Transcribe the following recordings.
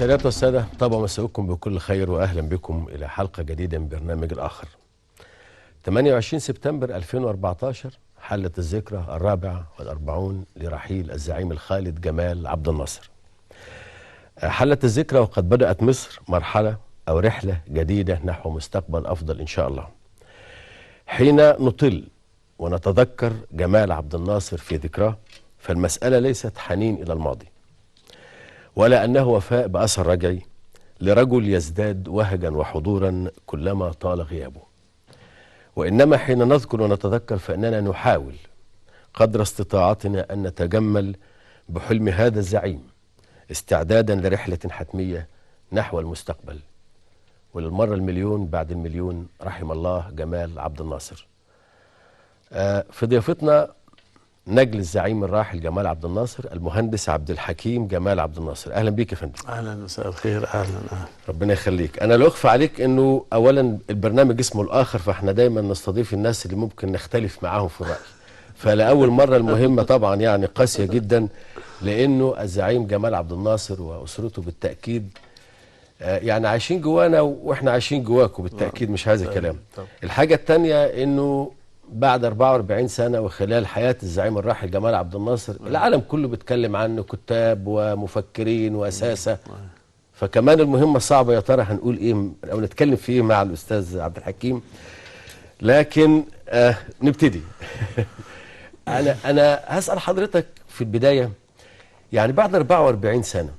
السيدات والسادة، طبعا مساءكم بكل خير وأهلا بكم إلى حلقة جديدة من برنامج الآخر. 28 سبتمبر 2014 حلت الذكرى 44 لرحيل الزعيم الخالد جمال عبد الناصر. حلت الذكرى وقد بدأت مصر مرحلة أو رحلة جديدة نحو مستقبل أفضل إن شاء الله. حين نطل ونتذكر جمال عبد الناصر في ذكراه، فالمسألة ليست حنين إلى الماضي، ولا أنه وفاء بأثر رجعي لرجل يزداد وهجا وحضورا كلما طال غيابه، وإنما حين نذكر ونتذكر فإننا نحاول قدر استطاعتنا أن نتجمل بحلم هذا الزعيم استعدادا لرحلة حتمية نحو المستقبل. وللمرة المليون بعد المليون رحم الله جمال عبد الناصر. في ضيافتنا نجل الزعيم الراحل جمال عبد الناصر المهندس عبد الحكيم جمال عبد الناصر. اهلا بيك يا فندم. اهلا، مساء الخير. اهلا. ربنا يخليك. انا لا اخفى عليك انه اولا البرنامج اسمه الاخر، فاحنا دايما نستضيف الناس اللي ممكن نختلف معاهم في الراي. فلاول مره المهمه طبعا يعني قاسيه جدا، لانه الزعيم جمال عبد الناصر واسرته بالتاكيد يعني عايشين جوانا واحنا عايشين جواكم بالتاكيد، مش هذا الكلام. الحاجه الثانيه انه بعد 44 سنة وخلال حياة الزعيم الراحل جمال عبد الناصر العالم كله بيتكلم عنه، كتاب ومفكرين وأساسة. فكمان المهمة صعبة، يا ترى هنقول ايه او نتكلم في ايه مع الأستاذ عبد الحكيم. لكن نبتدي. أنا هسأل حضرتك في البداية، يعني بعد 44 سنة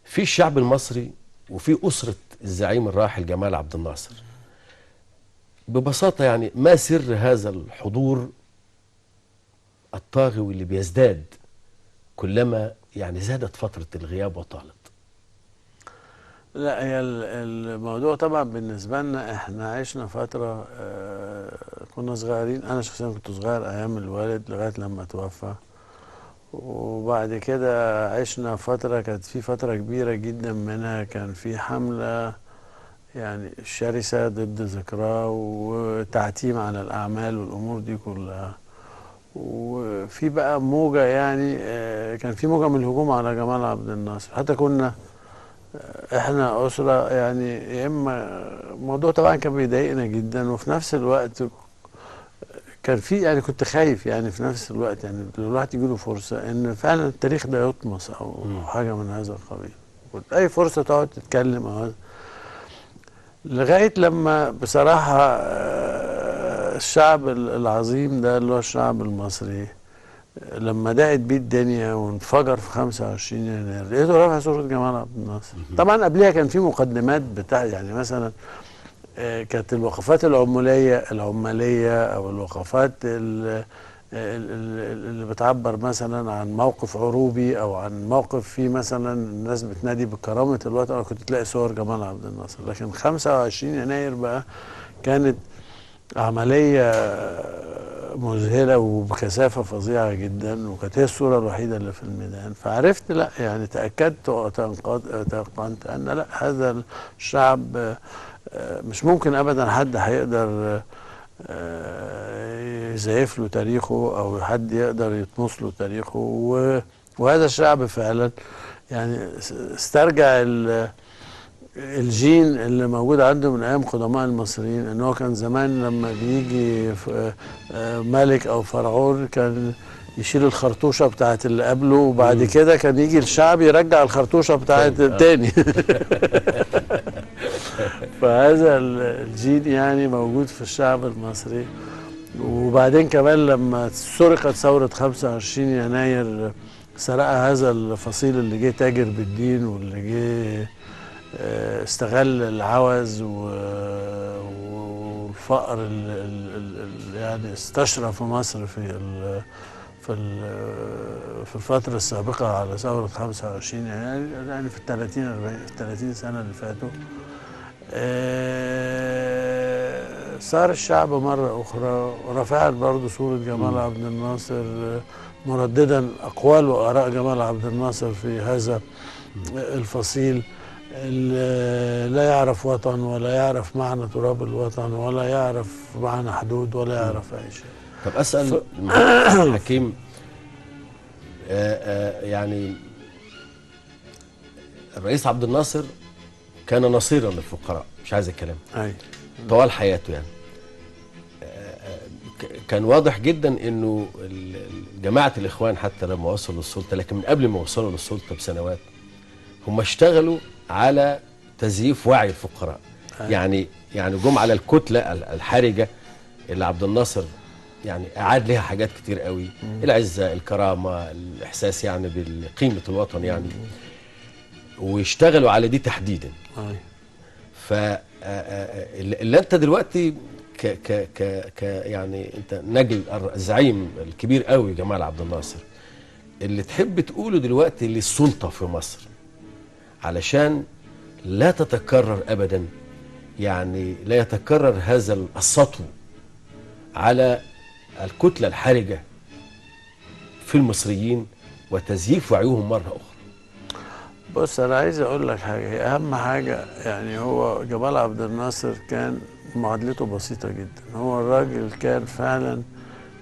في الشعب المصري وفي أسرة الزعيم الراحل جمال عبد الناصر، ببساطة يعني ما سر هذا الحضور الطاغي واللي بيزداد كلما يعني زادت فترة الغياب وطالت؟ لا، هي الموضوع طبعا بالنسبة لنا احنا عشنا فترة كنا صغيرين. انا شخصيا كنت صغير ايام الوالد لغاية لما توفى، وبعد كده عشنا فترة كانت في فترة كبيرة جدا منها كان في حملة يعني شرسة ضد ذكراه وتعتيم على الأعمال والأمور دي كلها. وفي بقى موجة يعني كان في موجة من الهجوم على جمال عبد الناصر. حتى كنا احنا أسرة يعني يا إما الموضوع طبعا كان بيضايقنا جدا، وفي نفس الوقت كان في يعني كنت خايف يعني في نفس الوقت يعني لو الواحد يجيله فرصة إن فعلا التاريخ ده يطمس أو حاجة من هذا القبيل. كنت أي فرصة تقعد تتكلم أو هذا، لغاية لما بصراحة الشعب العظيم ده اللي هو الشعب المصري لما ضاقت بيه الدنيا وانفجر في 25 يناير لقيته رافع صورة جمال عبد الناصر. طبعا قبلها كان في مقدمات بتاع يعني مثلا كانت الوقفات العمالية أو الوقفات اللي بتعبر مثلا عن موقف عروبي او عن موقف فيه مثلا الناس بتنادي بكرامة الوطن، كنت تلاقي صور جمال عبد الناصر. لكن 25 يناير بقى كانت عملية مذهلة وبكثافة فظيعة جدا، وكانت هي الصورة الوحيدة اللي في الميدان. فعرفت لا يعني تأكدت وتيقنت أن لا، هذا الشعب مش ممكن أبدا حد هيقدر يزيف له تاريخه او حد يقدر يطمس له تاريخه. وهذا الشعب فعلا يعني استرجع الجين اللي موجود عنده من ايام قدماء المصريين، ان هو كان زمان لما بيجي ملك او فرعون كان يشيل الخرطوشه بتاعت اللي قبله، وبعد كده كان يجي الشعب يرجع الخرطوشه بتاعت التاني. فهذا الجين يعني موجود في الشعب المصري. وبعدين كمان لما سرقت ثورة 25 يناير سرقها هذا الفصيل اللي جه تاجر بالدين واللي جه استغل العوز والفقر اللي يعني استشرى في مصر في الفترة السابقة على ثورة 25 يناير يعني في 30 سنة اللي فاتوا. صار الشعب مرة أخرى رفعت برضه صورة جمال عبد الناصر، مرددا أقوال وآراء جمال عبد الناصر في هذا الفصيل اللي لا يعرف وطن ولا يعرف معنى تراب الوطن ولا يعرف معنى حدود ولا يعرف أي شيء. طب أسأل الحكيم يعني الرئيس عبد الناصر كان نصيرا للفقراء، مش عايز الكلام، اي طوال حياته يعني. كان واضح جدا انه جماعه الاخوان حتى لما وصلوا للسلطه، لكن من قبل ما وصلوا للسلطه بسنوات هم اشتغلوا على تزييف وعي الفقراء. يعني جم على الكتله الحرجه اللي عبد الناصر يعني اعاد لها حاجات كتير قوي، العزه، الكرامه، الاحساس يعني بقيمه الوطن يعني، واشتغلوا على دي تحديدا. فاللي انت دلوقتي ك ك ك ك يعني انت نجل الزعيم الكبير قوي جمال عبد الناصر، اللي تحب تقوله دلوقتي للسلطه في مصر علشان لا تتكرر ابدا، يعني لا يتكرر هذا السطو على الكتله الحرجه في المصريين وتزييف وعيهم مره اخرى. بص انا عايز اقول لك حاجه، هي اهم حاجه يعني هو جمال عبد الناصر كان معادلته بسيطه جدا. هو الراجل كان فعلا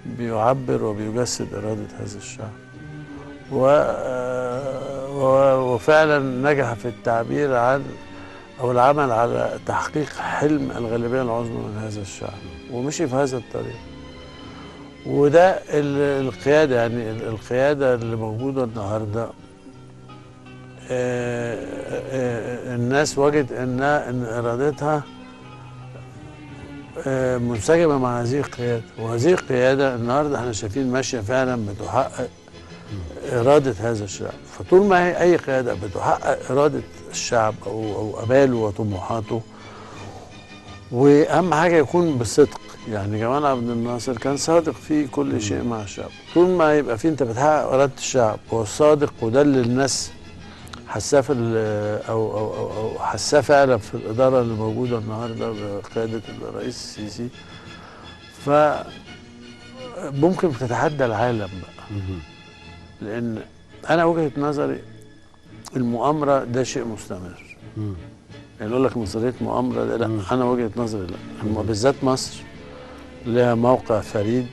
بيعبر وبيجسد اراده هذا الشعب، وفعلا نجح في التعبير عن او العمل على تحقيق حلم الغالبيه العظمى من هذا الشعب، ومشي في هذا الطريق. وده القياده، يعني القياده اللي موجوده النهارده الناس وجد ان ارادتها منسجمه مع هذه القياده، وهذه القياده النهارده احنا شايفين ماشيه فعلا بتحقق اراده هذا الشعب. فطول ما هي اي قياده بتحقق اراده الشعب او اماله وطموحاته، واهم حاجه يكون بصدق. يعني جمال عبد الناصر كان صادق في كل شيء مع الشعب. طول ما يبقى في انت بتحقق اراده الشعب والصادق، وده اللي الناس حساه في او حساه فعلا في الاداره اللي موجوده النهارده بقياده الرئيس السيسي، فممكن تتحدى العالم بقى. لان انا وجهه نظري المؤامره ده شيء مستمر. يعني يقول لك مصريه مؤامره ده، لا، انا وجهه نظري لا. بالذات مصر لها موقع فريد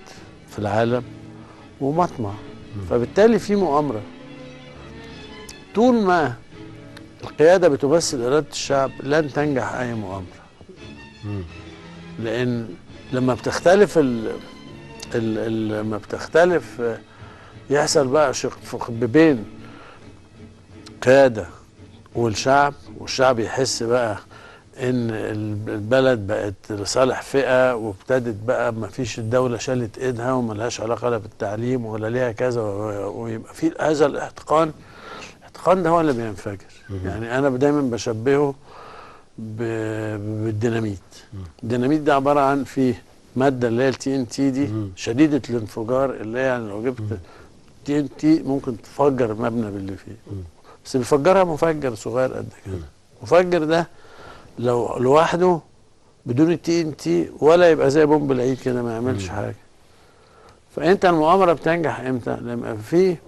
في العالم ومطمع، فبالتالي في مؤامره. طول ما القيادة بتمثل إرادة الشعب لن تنجح أي مؤامرة. لأن لما بتختلف لما بتختلف يحصل بقى شقاق بين قيادة والشعب، والشعب يحس بقى إن البلد بقت لصالح فئة، وابتدت بقى ما فيش، الدولة شالت إيدها وملهاش علاقة لا بالتعليم ولا ليها كذا، ويبقى في هذا الاحتقان. الاحتقان ده هو اللي بينفجر. يعني انا دايما بشبهه بالديناميت. الديناميت ده عباره عن فيه ماده اللي هي التي ان تي دي شديده الانفجار، اللي هي يعني لو جبت تي ان تي ممكن تفجر المبنى باللي فيه، بس بيفجرها مفجر صغير قد كده. المفجر ده لو لوحده بدون التي ان تي ولا يبقى زي بومب العيد كده، ما يعملش حاجه. فانت المؤامره بتنجح امتى؟ لما فيه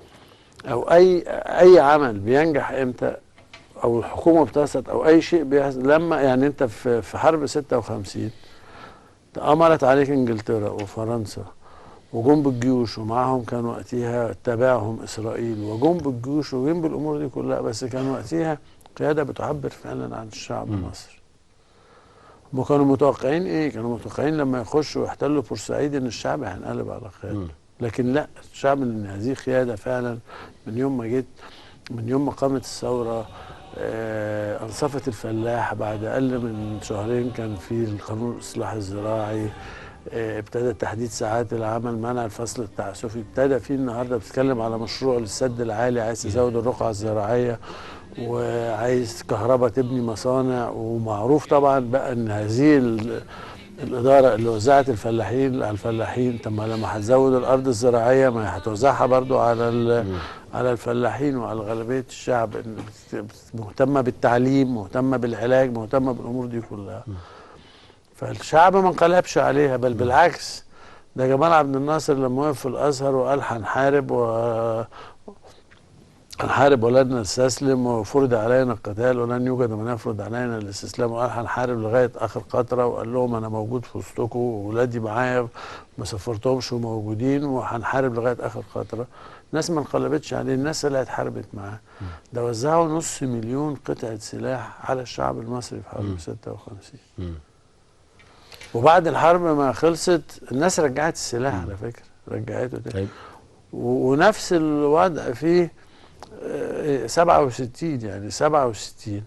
او اي عمل بينجح امتى، او الحكومه بتسقط، او اي شيء بيحصل لما يعني انت في حرب 56 تأمرت عليك انجلترا وفرنسا وجم بالجيوش، ومعاهم كان وقتها تابعهم اسرائيل، وجم بالجيوش وجم بالامور دي كلها، بس كان وقتها قياده بتعبر فعلا عن الشعب المصري. هم كانوا متوقعين ايه؟ كانوا متوقعين لما يخشوا ويحتلوا بورسعيد ان الشعب هينقلب على قيادته. لكن لا، الشعب ان هذه قياده فعلا من يوم ما جيت، من يوم ما قامت الثوره انصفت الفلاح. بعد اقل من شهرين كان في القانون الاصلاح الزراعي، ابتدى تحديد ساعات العمل، منع الفصل التعسفي، ابتدى في النهارده بتتكلم على مشروع للسد العالي، عايز تزود الرقعه الزراعيه، وعايز كهرباء تبني مصانع. ومعروف طبعا بقى ان هذه الاداره اللي وزعت الفلاحين على الفلاحين، طب ما لما هتزود الارض الزراعيه ما هتوزعها برضو على الفلاحين وعلى غالبيه الشعب، مهتمه بالتعليم، مهتمه بالعلاج، مهتمه بالامور دي كلها. فالشعب ما انقلبش عليها، بل بالعكس، ده جمال عبد الناصر لما وقف في الازهر وقال هنحارب هنحارب ولن نستسلم، وفرض علينا القتال ولن يوجد من يفرض علينا الاستسلام، وقال هنحارب لغايه اخر قطره، وقال لهم انا موجود في وسطكم واولادي معايا ما سفرتهمش وموجودين، وهنحارب لغايه اخر قطره. الناس ما انقلبتش عليه، الناس اللي اتحاربت معاه. ده وزعوا 500,000 قطعه سلاح على الشعب المصري في حرب 56. وبعد الحرب ما خلصت الناس رجعت السلاح على فكره، رجعته تاني. ونفس الوضع في 67، يعني 67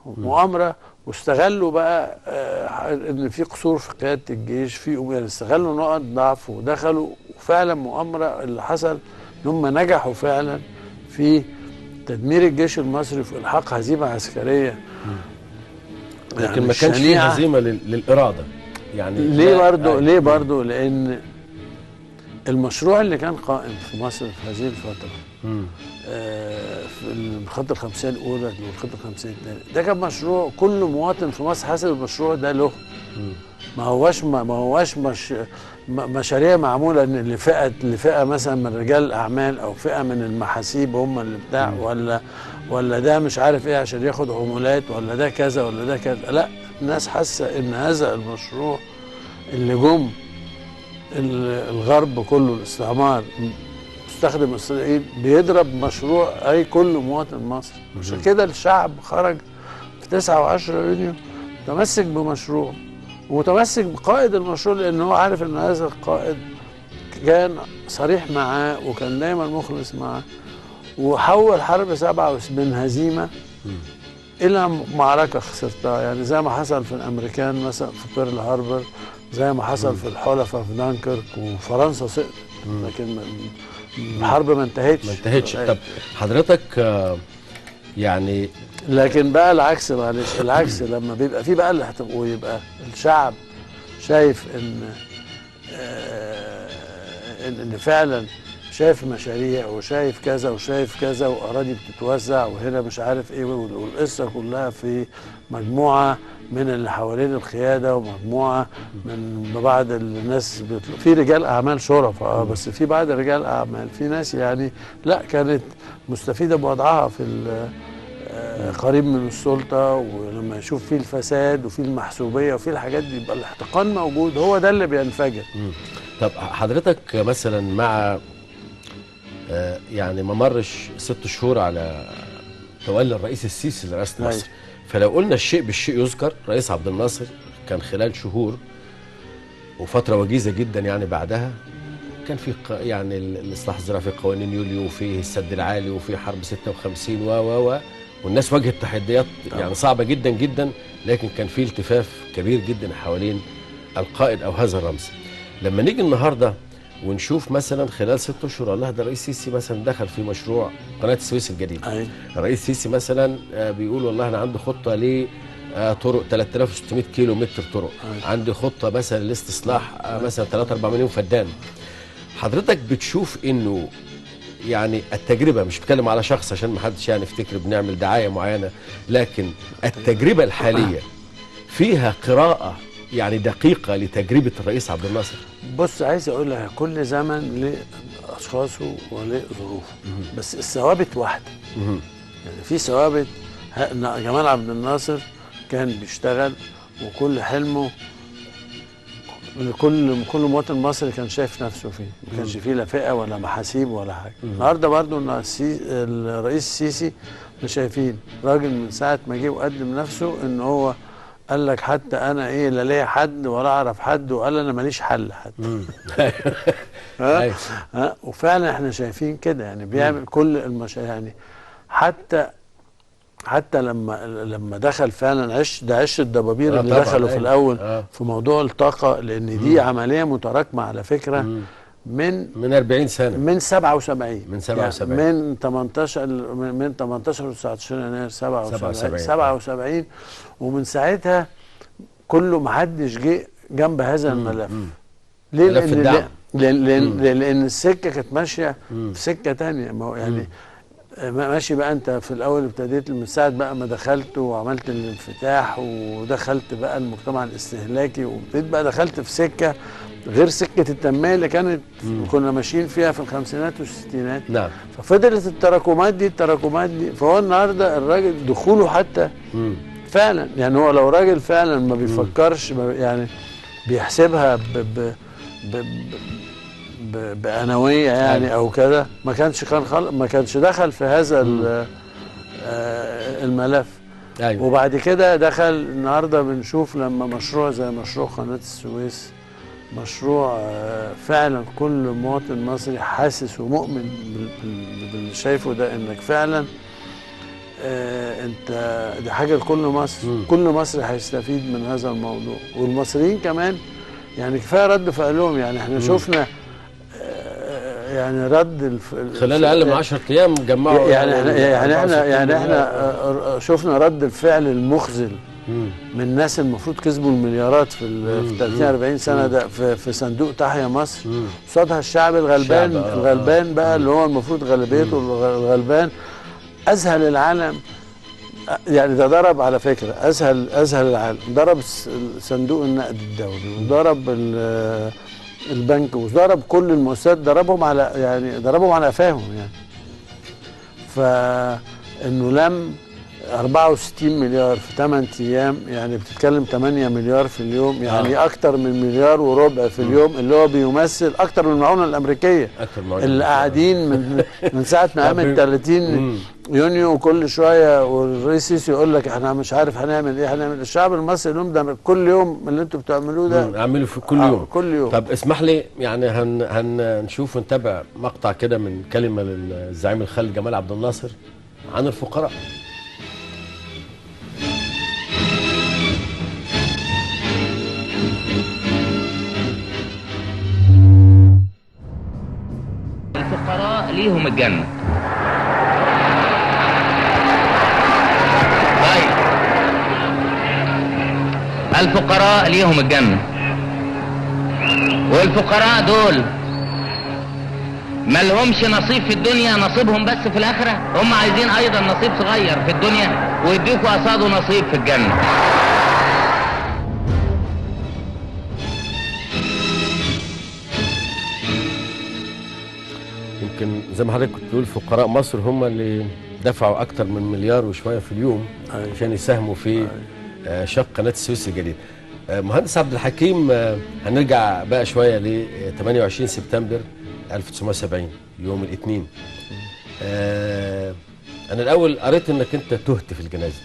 مؤامرة واستغلوا بقى ان في قصور في قيادة الجيش، في يعني استغلوا نقط ضعف ودخلوا، وفعلا مؤامرة اللي حصل ان هم نجحوا فعلا في تدمير الجيش المصري في الحاق هزيمة عسكرية. لكن يعني ما كانش فيه هزيمة للإرادة يعني. ليه برضو لأن المشروع اللي كان قائم في مصر في هذه الفترة في الخطة الخمسية الأولى والخطة الخمسية الثانية، ده كان مشروع كل مواطن في مصر حاسس المشروع ده له. ما هواش مشاريع معمولة لفئة مثلا من رجال الأعمال أو فئة من المحاسيب هم اللي بتاع، ولا ده مش عارف إيه عشان ياخد عمولات، ولا ده كذا ولا ده كذا. لا، الناس حاسة إن هذا المشروع اللي جم الغرب كله الاستعمار مستخدم اسرائيل بيضرب مشروع اي كل مواطن مصري. عشان كده الشعب خرج في 9 و10 يونيو متمسك بمشروع ومتمسك بقائد المشروع، لان هو عارف ان هذا القائد كان صريح معاه وكان دايما مخلص معاه، وحول حرب 7 من هزيمه الى معركه خسرتها. يعني زي ما حصل في الامريكان مثلا في بيرل هاربر، زي ما حصل في الحلفاء في دانكرك، وفرنسا سقطت لكن الحرب ما انتهتش. طب حضرتك يعني لكن بقى العكس، معلش العكس لما بيبقى في بقى ويبقى الشعب شايف ان فعلا شايف مشاريع وشايف كذا وشايف كذا واراضي بتتوزع وهنا مش عارف ايه، والقصه كلها في مجموعه من اللي حوالين القياده ومجموعه من بعض الناس في رجال اعمال شرفاء بس في بعض رجال اعمال، في ناس يعني لا كانت مستفيده بوضعها في قريب من السلطه، ولما يشوف فيه الفساد وفيه المحسوبيه وفيه الحاجات دي يبقى الاحتقان موجود، هو ده اللي بينفجر. طب حضرتك مثلا مع يعني ما مرش 6 شهور على تولي الرئيس السيسي لرئاسة مصر، فلو قلنا الشيء بالشيء يذكر، رئيس عبد الناصر كان خلال شهور وفترة وجيزة جدا يعني بعدها كان في يعني الإصلاح الزراعي، في قوانين يوليو، وفي السد العالي، وفي حرب 56 والناس واجهت تحديات يعني صعبة جدا جدا، لكن كان في التفاف كبير جدا حوالين القائد أو هذا الرمز. لما نيجي النهارده ونشوف مثلا خلال 6 اشهر، والله ده الرئيس السيسي مثلا دخل في مشروع قناه السويس الجديده. الرئيس السيسي مثلا بيقول والله انا عندي خطه ل طرق 3600 كيلو متر طرق، عندي خطه مثلا لاستصلاح مثلا 3-4 مليون فدان. حضرتك بتشوف انه يعني التجربه، مش بتكلم على شخص عشان ما حدش يعني يفتكر بنعمل دعايه معينه، لكن التجربه الحاليه فيها قراءه يعني دقيقة لتجربة الرئيس عبد الناصر؟ بص، عايز اقول لك كل زمن له اشخاصه وله ظروفه، بس الثوابت واحدة. يعني في ثوابت. جمال عبد الناصر كان بيشتغل وكل حلمه كل مواطن مصري كان شايف نفسه فيه، ما كانش فيه لا فئة ولا محاسيب ولا حاجة. النهارده برضه الرئيس السيسي احنا شايفين راجل من ساعة ما جه وقدم نفسه ان هو قال لك حتى انا ايه لا ليا حد ولا اعرف حد، وقال انا ماليش حل حد. وفعلا احنا شايفين كده، يعني بيعمل كل يعني حتى لما دخل فعلا عش الدبابير اللي دخلوا في الاول في موضوع الطاقه، لان دي عمليه متراكمه على فكره من 40 سنه، من 77 يعني من 18 و19 يناير 77 ومن ساعتها كله ما حدش جه جنب هذا الملف. ليه؟ لان السكه كانت ماشيه في سكه ثانيه. ما هو يعني ماشي بقى. انت في الاول ابتديت من ساعه بقى ما دخلت وعملت الانفتاح ودخلت بقى المجتمع الاستهلاكي، وابتديت بقى دخلت في سكه غير سكه التنميه اللي كانت كنا ماشيين فيها في الخمسينات والستينات. نعم. ففضلت التراكمات دي. فهو النهارده الراجل دخوله حتى فعلا، يعني هو لو راجل فعلا ما بيفكرش يعني بيحسبها ب بأنوية يعني او كده، ما كانش دخل في هذا الملف. أيوة. وبعد كده دخل. النهارده بنشوف لما مشروع زي مشروع قناة السويس، مشروع فعلا كل مواطن مصري حاسس ومؤمن باللي شايفه ده، انك فعلا انت دي حاجه لكل مصر. كل مصري هيستفيد من هذا الموضوع، والمصريين كمان يعني كفايه رد فعلهم. يعني احنا شفنا يعني رد خلال اقل من 10 ايام جمعوا يعني احنا شفنا رد الفعل المخزل من ناس المفروض كسبوا المليارات في 30 40 سنه ده في صندوق تحيا مصر، قصادها الشعب الغلبان بقى اللي هو المفروض غالبيته الغلبان. اذهل العالم يعني. ده ضرب على فكره اذهل العالم، ضرب صندوق النقد الدولي وضرب البنك وضرب كل المؤسسات، ضربهم على قفاهم يعني. فانه لم 64 مليار في 8 ايام، يعني بتتكلم 8 مليار في اليوم، يعني اكتر من مليار وربع في اليوم، اللي هو بيمثل اكتر من المعونه الامريكيه اللي قاعدين من ساعه ما قامت 30 يونيو. وكل شويه والرئيس السيسي يقول لك احنا مش عارف هنعمل ايه. الشعب المصري لهم ده كل يوم اللي انتوا بتعملوه ده اعملوا في كل يوم. كل يوم. طب اسمح لي يعني هنشوف ونتابع مقطع كده من كلمه للزعيم الخالد جمال عبد الناصر عن الفقراء. الفقراء ليهم الجنة. طيب الفقراء ليهم الجنة، والفقراء دول ما لهمش نصيب في الدنيا، نصيبهم بس في الآخرة. هم عايزين أيضا نصيب صغير في الدنيا ويديكوا قصاده نصيب في الجنة. يمكن زي ما حضرتك كنت بتقول فقراء مصر هم اللي دفعوا اكتر من مليار وشويه في اليوم عشان يساهموا في شق قناه السويس الجديد. مهندس عبد الحكيم، هنرجع بقى شويه ل 28 سبتمبر 1970 يوم الاثنين. انا الاول قريت انك انت تهت في الجنازه،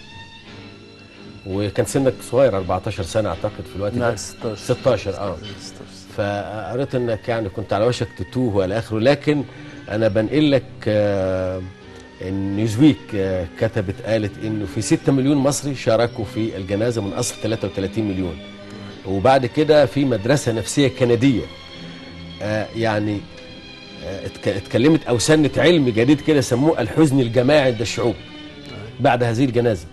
وكان سنك صغير 14 سنه اعتقد في الوقت ده. 16 فقريت انك يعني كنت على وشك تتوه والى اخره. لكن انا بنقل لك ان نيوزويك قالت انه في 6 مليون مصري شاركوا في الجنازه من اصل 33 مليون. وبعد كده في مدرسه نفسيه كنديه يعني اتكلمت او سنت علم جديد كده سموه الحزن الجماعي عند الشعوب بعد هذه الجنازه.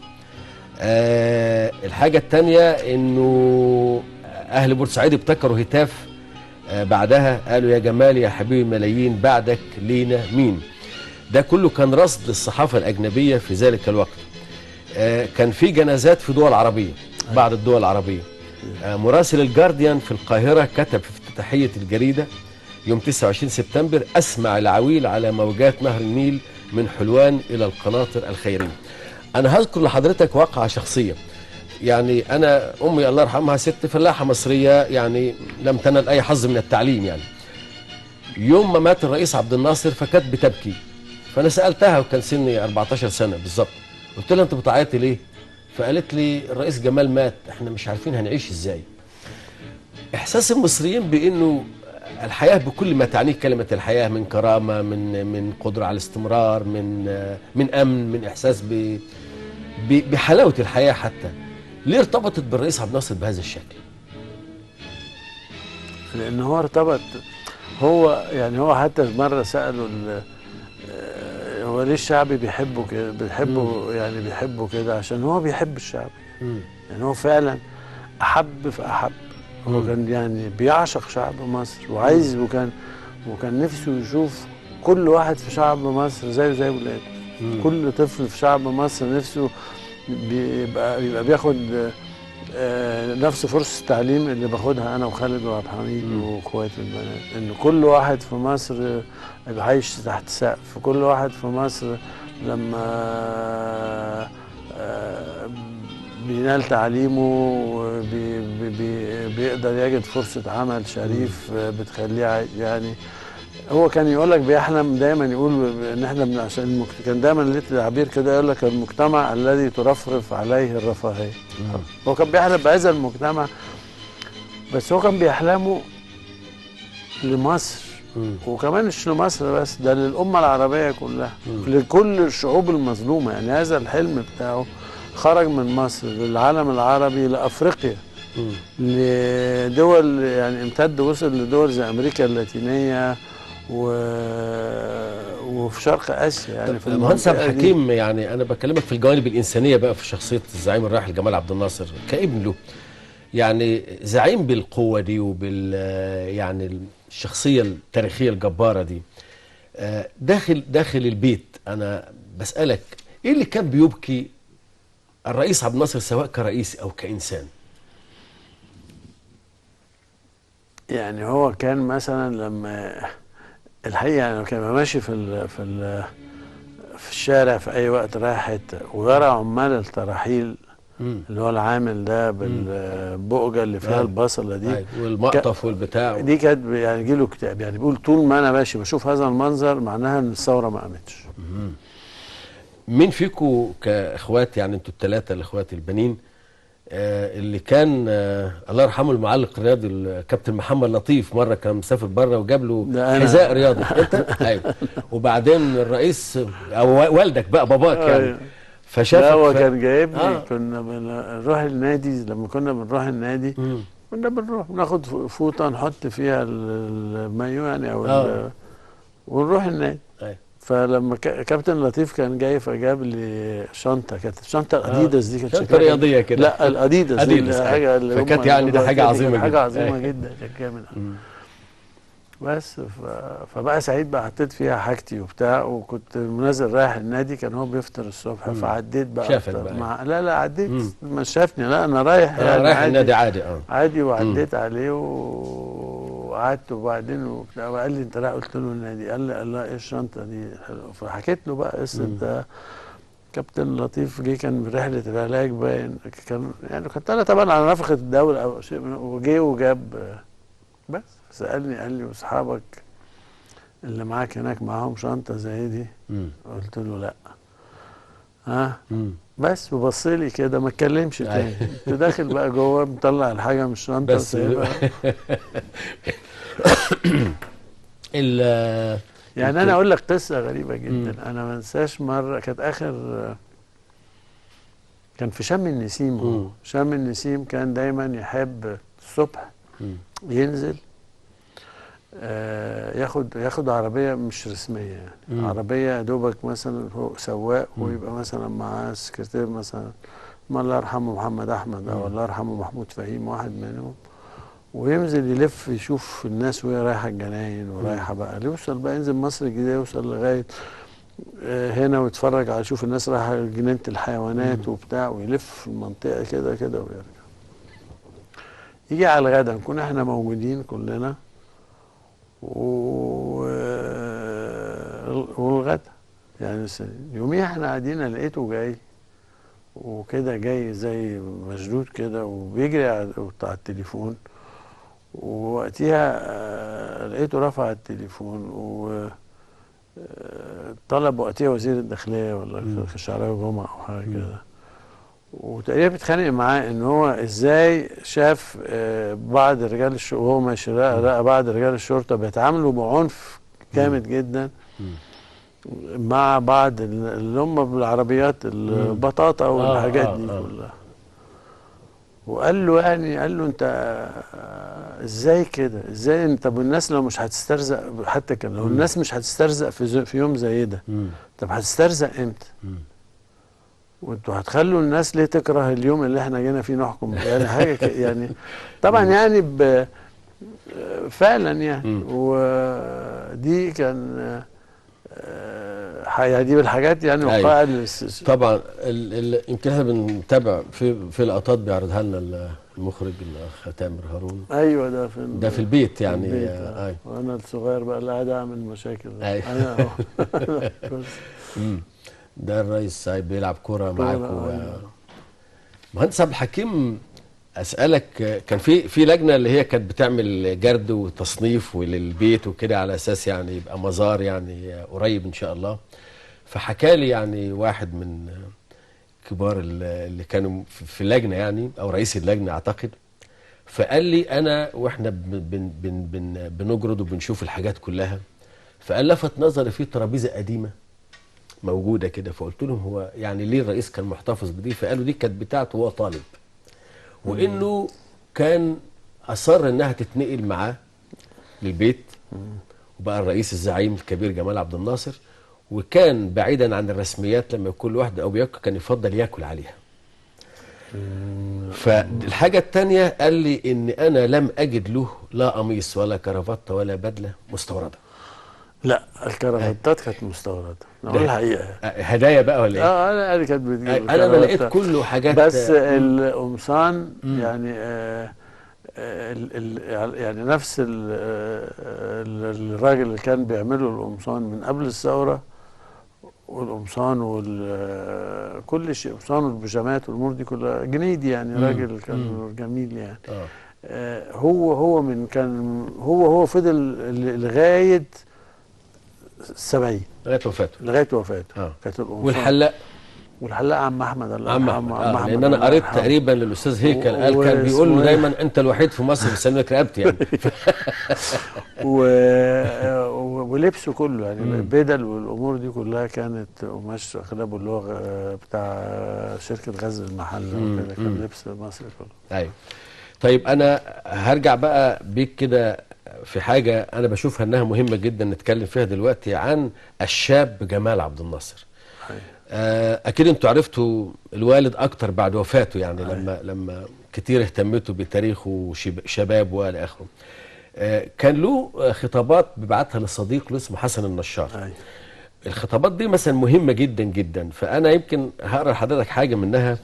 الحاجه الثانيه انه اهل بورسعيد ابتكروا هتاف بعدها، قالوا يا جمال يا حبيبي ملايين بعدك لينا مين. ده كله كان رصد للصحافه الاجنبيه في ذلك الوقت. كان في جنازات في دول عربيه، بعض الدول العربيه. مراسل الجارديان في القاهره كتب في افتتاحيه الجريده يوم 29 سبتمبر: اسمع العويل على موجات نهر النيل من حلوان الى القناطر الخيريه. انا هذكر لحضرتك واقعه شخصيه. يعني انا امي الله يرحمها ست فلاحه مصريه، يعني لم تنل اي حظ من التعليم. يعني يوم ما مات الرئيس عبد الناصر فكانت بتبكي، فانا سالتها وكان سني 14 سنه بالظبط، قلت لها انت بتعيطي ليه؟ فقالت لي الرئيس جمال مات، احنا مش عارفين هنعيش ازاي. احساس المصريين بانه الحياه بكل ما تعنيه كلمه الحياه، من كرامه، من قدره على الاستمرار، من امن، من احساس بحلاوه الحياه حتى. ليه ارتبطت بالرئيس عبد الناصر بهذا الشكل؟ لان هو ارتبط، هو يعني هو حتى مره سالوا هو ليه الشعب بيحبه كده، يعني بيحبه كده عشان هو بيحب الشعب. يعني هو فعلا احب فاحب. هو كان يعني بيعشق شعب مصر وعايز، وكان نفسه يشوف كل واحد في شعب مصر زيه زي ولاده. كل طفل في شعب مصر نفسه بيبقى بياخد نفس فرصة التعليم اللي باخدها أنا وخالد وعبد الحميد وإخواتي البنات، إن كل واحد في مصر يبقى عايش تحت سقف، كل واحد في مصر لما بينال تعليمه بيقدر يجد فرصة عمل شريف بتخليه يعني. هو كان يقول لك بيحلم دايما، يقول ان احنا عشان كان دايما ليه تعبير كده يقول لك المجتمع الذي ترفرف عليه الرفاهيه. هو كان بيحلم بهذا المجتمع، بس هو كان بيحلمه لمصر، وكمان مش لمصر بس، ده للامه العربيه كلها، لكل الشعوب المظلومه. يعني هذا الحلم بتاعه خرج من مصر للعالم العربي، لافريقيا، لدول يعني امتد، وصل لدول زي امريكا اللاتينيه وفي شرق اسيا. يعني في المهندس عبد الحكيم، يعني انا بكلمك في الجوانب الانسانيه بقى، في شخصيه الزعيم الراحل جمال عبد الناصر كابن له، يعني زعيم بالقوه دي يعني الشخصيه التاريخيه الجباره دي. داخل البيت انا بسالك ايه اللي كان بيبكي الرئيس عبد الناصر سواء كرئيس او كانسان؟ يعني هو كان مثلا لما الحقيقه يعني كان ماشي في الشارع في اي وقت رايح ويرى عمال التراحيل اللي هو العامل ده بالبؤجه اللي فيها البصله دي والمقطف والبتاع دي كانت يعني يجي له اكتئاب. يعني بيقول طول ما انا ماشي بشوف هذا المنظر معناها ان الثوره ما قامتش. مين فيكم كاخوات، يعني انتوا الثلاثه الاخوات البنين، اللي كان الله يرحمه المعلق الرياضي الكابتن محمد لطيف مره كان مسافر بره وجاب له حذاء رياضي انت؟ ايوه. وبعدين الرئيس او والدك بقى باباك يعني فشافك. لا هو كان جايبني كنا بنروح النادي، لما كنا بنروح النادي كنا بنروح ناخد فوطه نحط فيها المايو يعني او ونروح النادي. فلما كابتن لطيف كان جاي فجاب لي شنطه، كانت شنطه الاديداس دي، كانت شنطه رياضيه كده. لا الاديداس دي حاجه اللي فكانت يعني ده حاجه عظيمه جدا، حاجه عظيمه جدا، كانت جامده. بس فبقى سعيد بقى حطيت فيها حاجتي وبتاع، وكنت نازل رايح النادي، كان هو بيفطر الصبح فعديت بقى شافك بقى لا عديت مش شافني، لا انا رايح يعني رايح النادي عادي عادي وعديت عليه وقعدت وبعدين وبتاع، وقال لي انت رايح؟ قلت له النادي. قال لي الله ايه الشنطه دي حلوه، فحكيت له بقى قصه كابتن لطيف جه كان برحله العلاج باين، كان يعني كنت انا طبعا على نفقه الدوله او شيء، وجه وجاب بس سألني قال لي واصحابك اللي معاك هناك معاهم شنطه زي دي؟ قلت له لا. بس وبص لي كده ما اتكلمش تاني. كنت داخل بقى جوه مطلع الحاجه من الشنطه وسايبها. يعني انا اقول لك قصه غريبه جدا. انا ما انساش مره كانت اخر، كان في شم النسيم. شم النسيم كان دايما يحب الصبح ينزل ياخد عربيه مش رسميه يعني، عربيه دوبك مثلا هو سواق ويبقى مثلا معاه سكرتير مثلا، الله يرحمه محمد احمد او الله يرحمه محمود فهيم، واحد منهم، وينزل يلف يشوف الناس وهي رايحه الجناين ورايحه بقى، يوصل بقى ينزل مصر الجديده، يوصل لغايه هنا ويتفرج على يشوف الناس رايحه جنينه الحيوانات وبتاع، ويلف المنطقه كده كده ويرجع. يجي على الغدا نكون احنا موجودين كلنا والغدا يعني يوميها احنا قاعدين، لقيته جاي وكده جاي زي مشدود كده وبيجري على التليفون، ووقتها لقيته رفع التليفون وطلب وقتها وزير الداخليه ولا شعراوي جمعه او حاجه كده، وتقريبا بيتخانق معاه ان هو ازاي شاف بعض رجال الشرطه وهو ماشي لقى بعض رجال الشرطه بيتعاملوا بعنف جامد جدا مع بعض اللي هم بالعربيات البطاطا والحاجات دي كلها. وقال له قال له انت ازاي كده؟ ازاي انت؟ طب الناس لو مش هتسترزق، حتى كان لو الناس مش هتسترزق في يوم زي ده، طب هتسترزق امتى؟ وانتوا هتخلوا الناس ليه تكره اليوم اللي احنا جينا فيه نحكم؟ يعني حاجه يعني طبعا يعني فعلا يعني. ودي كان يعني دي بالحاجات يعني أيوة. وقائع طبعا يمكن احنا بنتابع في لقطات بيعرضها لنا المخرج الاخ تامر هارون. ايوه ده في البيت يعني. البيت ايوه. وانا الصغير بقى اللي قاعد اعمل مشاكل. أيوة. انا اهو. ده الرئيس سعيد بيلعب كوره معاكم. أيوة. مهندس عبد الحكيم، اسالك، كان في لجنه اللي هي كانت بتعمل جرد وتصنيف وللبيت وكده على اساس يعني يبقى مزار يعني قريب ان شاء الله. فحكى لي يعني واحد من كبار اللي كانوا في اللجنه يعني، او رئيس اللجنه اعتقد، فقال لي انا واحنا بنجرد وبنشوف الحاجات كلها، فقال لفت نظري في ترابيزه قديمه موجوده كده. فقلت لهم هو يعني ليه الرئيس كان محتفظ بدي؟ فقالوا دي كانت بتاعته وهو طالب، وانه كان اصر انها تتنقل معاه للبيت، وبقى الرئيس الزعيم الكبير جمال عبد الناصر. وكان بعيدا عن الرسميات، لما كل واحد او بياكل كان يفضل ياكل عليها. فالحاجه الثانيه قال لي ان انا لم اجد له لا قميص ولا كرافته ولا بدله مستورده. لا الكرافتات كانت مستورده، نقول الحقيقه. هدايا بقى ولا ايه؟ انا كانت بتجيب انا ما لقيت كله حاجات، بس القمصان يعني يعني نفس الراجل اللي كان بيعملوا القمصان من قبل الثوره، والقمصان كل شيء، قمصان والبيجامات والامور دي كلها، جنيدي يعني، راجل كان جميل يعني. هو هو فضل لغايه 70، لغايه وفاته. كانت القمصان. والحلاق عم احمد الله يرحمه. لان انا قريت تقريبا للاستاذ هيكل قال كان بيقول له دايما انت الوحيد في مصر بيسلمك رقبتي يعني. ولبسه كله يعني البدل والامور دي كلها كانت قماش خلابه اللي هو بتاع شركه غزل المحله وكده، كان لبس مصري كله. ايوه. طيب انا هرجع بقى بيك كده في حاجه انا بشوفها انها مهمه جدا نتكلم فيها دلوقتي، عن الشاب جمال عبد الناصر. اكيد انتوا عرفتوا الوالد اكتر بعد وفاته يعني. لما كتير اهتمتوا بتاريخه وشباب والى اخره. كان له خطابات بيبعتها للصديق له اسمه حسن النشار. الخطابات دي مثلا مهمه جدا جدا، فانا يمكن هقرا لحضرتك حاجه منها.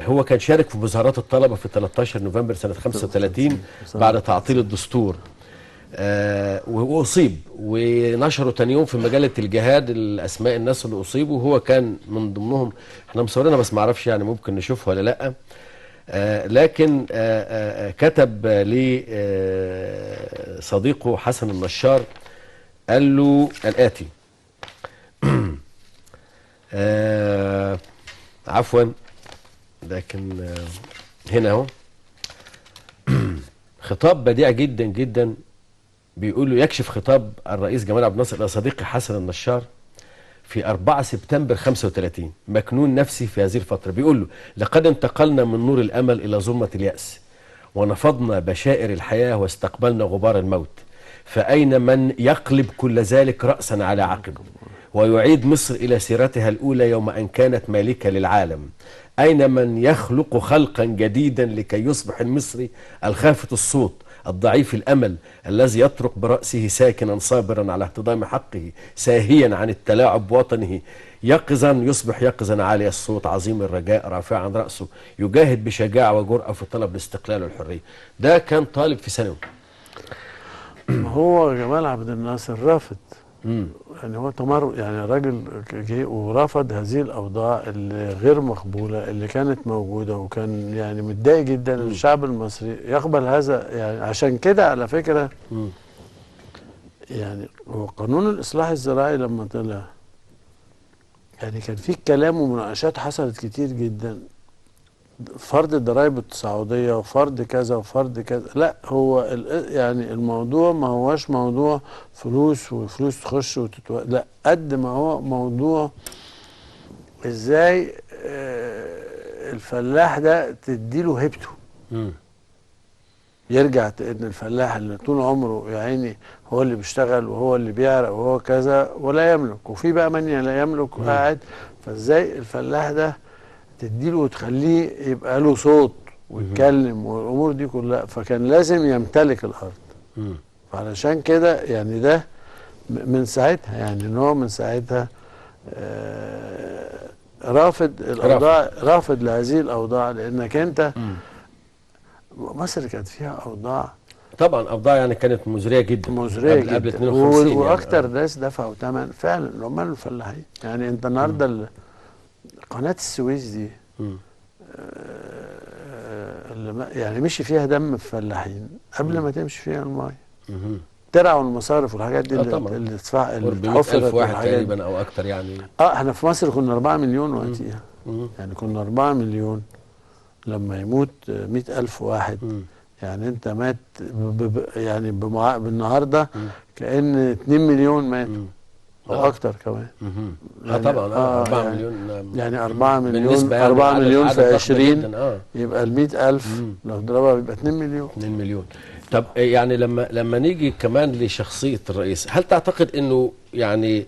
هو كان شارك في مظاهرات الطلبه في 13 نوفمبر سنه 35 بعد تعطيل الدستور. واصيب، ونشروا تاني يوم في مجله الجهاد الاسماء الناس اللي اصيبوا، وهو كان من ضمنهم. احنا مصورينها بس ما اعرفش يعني ممكن نشوفها ولا لا. لكن كتب لصديقه حسن النشار، قال له الآتي. عفوا، لكن هنا اهو خطاب بديع جدا جدا. بيقول له يكشف خطاب الرئيس جمال عبد الناصر الى صديقي حسن النشار في 4 سبتمبر 35 مكنون نفسي في هذه الفترة. بيقول له لقد انتقلنا من نور الأمل إلى ظلمة اليأس، ونفضنا بشائر الحياة واستقبلنا غبار الموت. فأين من يقلب كل ذلك رأسا على عقب ويعيد مصر إلى سيرتها الأولى يوم أن كانت مالكة للعالم؟ أين من يخلق خلقا جديدا لكي يصبح المصري الخافت الصوت الضعيف الأمل الذي يطرق برأسه ساكنا صابرا على اهتضام حقه ساهيا عن التلاعب بوطنه، يقظا يصبح يقظا عالي الصوت عظيم الرجاء رافعا رأسه يجاهد بشجاعة وجرأة في طلب الاستقلال والحرية. ده كان طالب في ثانوي. هو جمال عبد الناصر رافض، يعني هو يعني راجل جه ورفض هذه الاوضاع اللي غير مقبوله اللي كانت موجوده، وكان يعني متضايق جدا الشعب المصري يقبل هذا. يعني عشان كده على فكره يعني هو قانون الاصلاح الزراعي لما طلع يعني كان في كلام ومناقشات حصلت كتير جدا، فرض الضرائب التصاعديه وفرض كذا وفرض كذا. لا هو يعني الموضوع ما هوش موضوع فلوس وفلوس تخش لا، قد ما هو موضوع ازاي الفلاح ده تديله هيبته. يرجع ان الفلاح اللي طول عمره يا عيني هو اللي بيشتغل وهو اللي بيعرق وهو كذا ولا يملك، وفي بقى من لا يملك قاعد، فازاي الفلاح ده تديله وتخليه يبقى له صوت ويتكلم والامور دي كلها. فكان لازم يمتلك الارض. فعلشان كده يعني ده من ساعتها، يعني ان هو من ساعتها رافض الاوضاع، رافض لهذه الاوضاع، لانك انت مصر كانت فيها اوضاع طبعا اوضاع يعني كانت مزريه جدا، مزريه قبل جدا، 52 يعني. واكتر ناس دفعوا ثمن فعلا العمال الفلاحين. يعني انت النهارده قناه السويس دي يعني مشي فيها دم الفلاحين قبل ما تمشي فيها المايه. ترع والمصارف والحاجات دي اللي تدفع، اللي اتحفرت واحد تقريبا او اكتر يعني. احنا في مصر كنا 4 مليون وقتها، يعني كنا 4 مليون لما يموت 100,000 واحد. يعني انت مات يعني بالنهارده كأن 2 مليون ماتوا او اكتر كمان. يعني طبعا 4 يعني مليون، يعني 4 مليون، بالنسبة يعني 4 مليون في 20 يبقى ال 100,000 لو ضربها يبقى 2 مليون. 2 مليون. طب يعني لما نيجي كمان لشخصية الرئيس، هل تعتقد انه يعني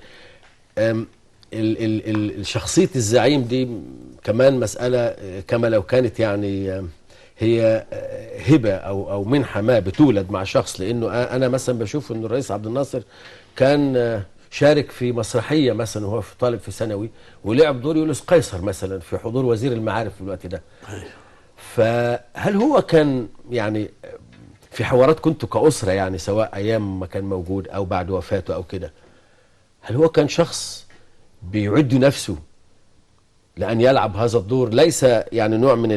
شخصية الزعيم دي كمان مسألة كما لو كانت يعني هي هبة أو منحة ما بتولد مع شخص؟ لأنه أنا مثلا بشوف أنه الرئيس عبد الناصر كان شارك في مسرحية مثلا وهو في طالب في ثانوي، ولعب دور يوليوس قيصر مثلا في حضور وزير المعارف في الوقت ده. فهل هو كان يعني في حوارات كنتوا كأسرة يعني، سواء أيام ما كان موجود أو بعد وفاته أو كده، هل هو كان شخص بيعد نفسه لأن يلعب هذا الدور؟ ليس يعني نوع من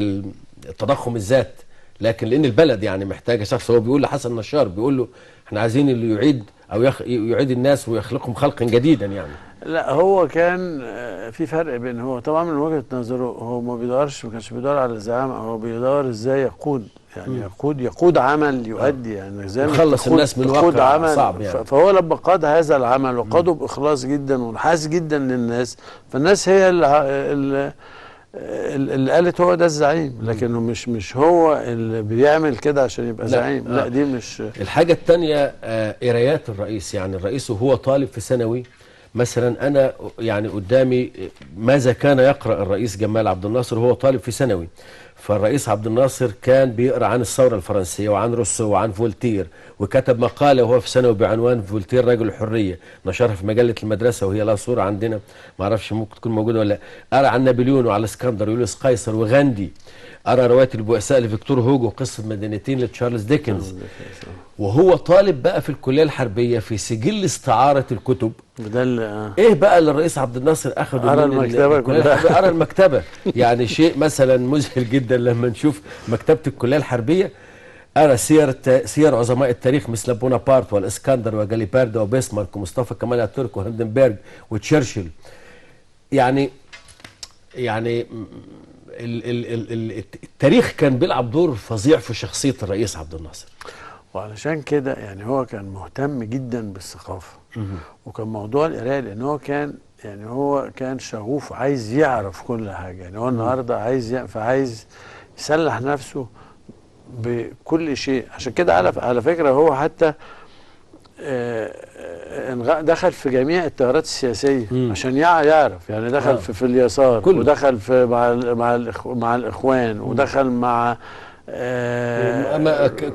التضخم الذات، لكن لأن البلد يعني محتاجة شخص. هو بيقول لحسن نشار، بيقول له احنا عايزين اللي يعيد أو يعيد الناس ويخلقهم خلقا جديدا يعني. لا هو كان في فرق بين، هو طبعا من وجهة نظره هو ما كانش بيدور على الزعامة، هو بيدور ازاي يقود، يعني يقود عمل يؤدي، يعني زي ما يخلص الناس من واقع صعب يعني. فهو لما قاد هذا العمل وقاده بإخلاص جدا ونحاس جدا للناس، فالناس هي اللي قالت هو ده الزعيم، لكنه مش هو اللي بيعمل كده عشان يبقى زعيم. لا دي مش. الحاجة الثانية قرايات الرئيس، يعني الرئيس وهو طالب في ثانوي مثلا، أنا يعني قدامي ماذا كان يقرأ الرئيس جمال عبد الناصر وهو طالب في ثانوي. فالرئيس عبد الناصر كان بيقرأ عن الثورة الفرنسية وعن روسو وعن فولتير، وكتب مقالة وهو في ثانوي بعنوان فولتير رجل الحرية، نشرها في مجلة المدرسة وهي لها صورة عندنا، ما اعرفش ممكن تكون موجودة ولا لا. قرأ عن نابليون وعلى اسكندر ويوليوس قيصر وغاندي. قرأ رواية البؤساء لفيكتور هوجو، قصة مدينتين لتشارلز ديكنز. وهو طالب بقى في الكلية الحربية في سجل استعارة الكتب. ده ايه بقى اللي الرئيس عبد الناصر اخده؟ قرا المكتبة كلها. قرا المكتبة. يعني شيء مثلا مذهل جدا لما نشوف مكتبة الكلية الحربية. قرا سير عظماء التاريخ مثل بونابرت والاسكندر وجاليبرد وبيسمارك ومصطفى كمال اتاتورك وهندنبرج وتشرشل. يعني التاريخ كان بيلعب دور فظيع في شخصية الرئيس عبد الناصر. وعلشان كده يعني هو كان مهتم جدا بالثقافة، وكان موضوع القراية، لأن هو كان شغوف، عايز يعرف كل حاجة. يعني هو النهاردة عايز يسلح نفسه بكل شيء. عشان كده على فكرة هو حتى دخل في جميع التيارات السياسية عشان يعرف، يعني دخل في اليسار كله. ودخل في مع الإخوان، ودخل مع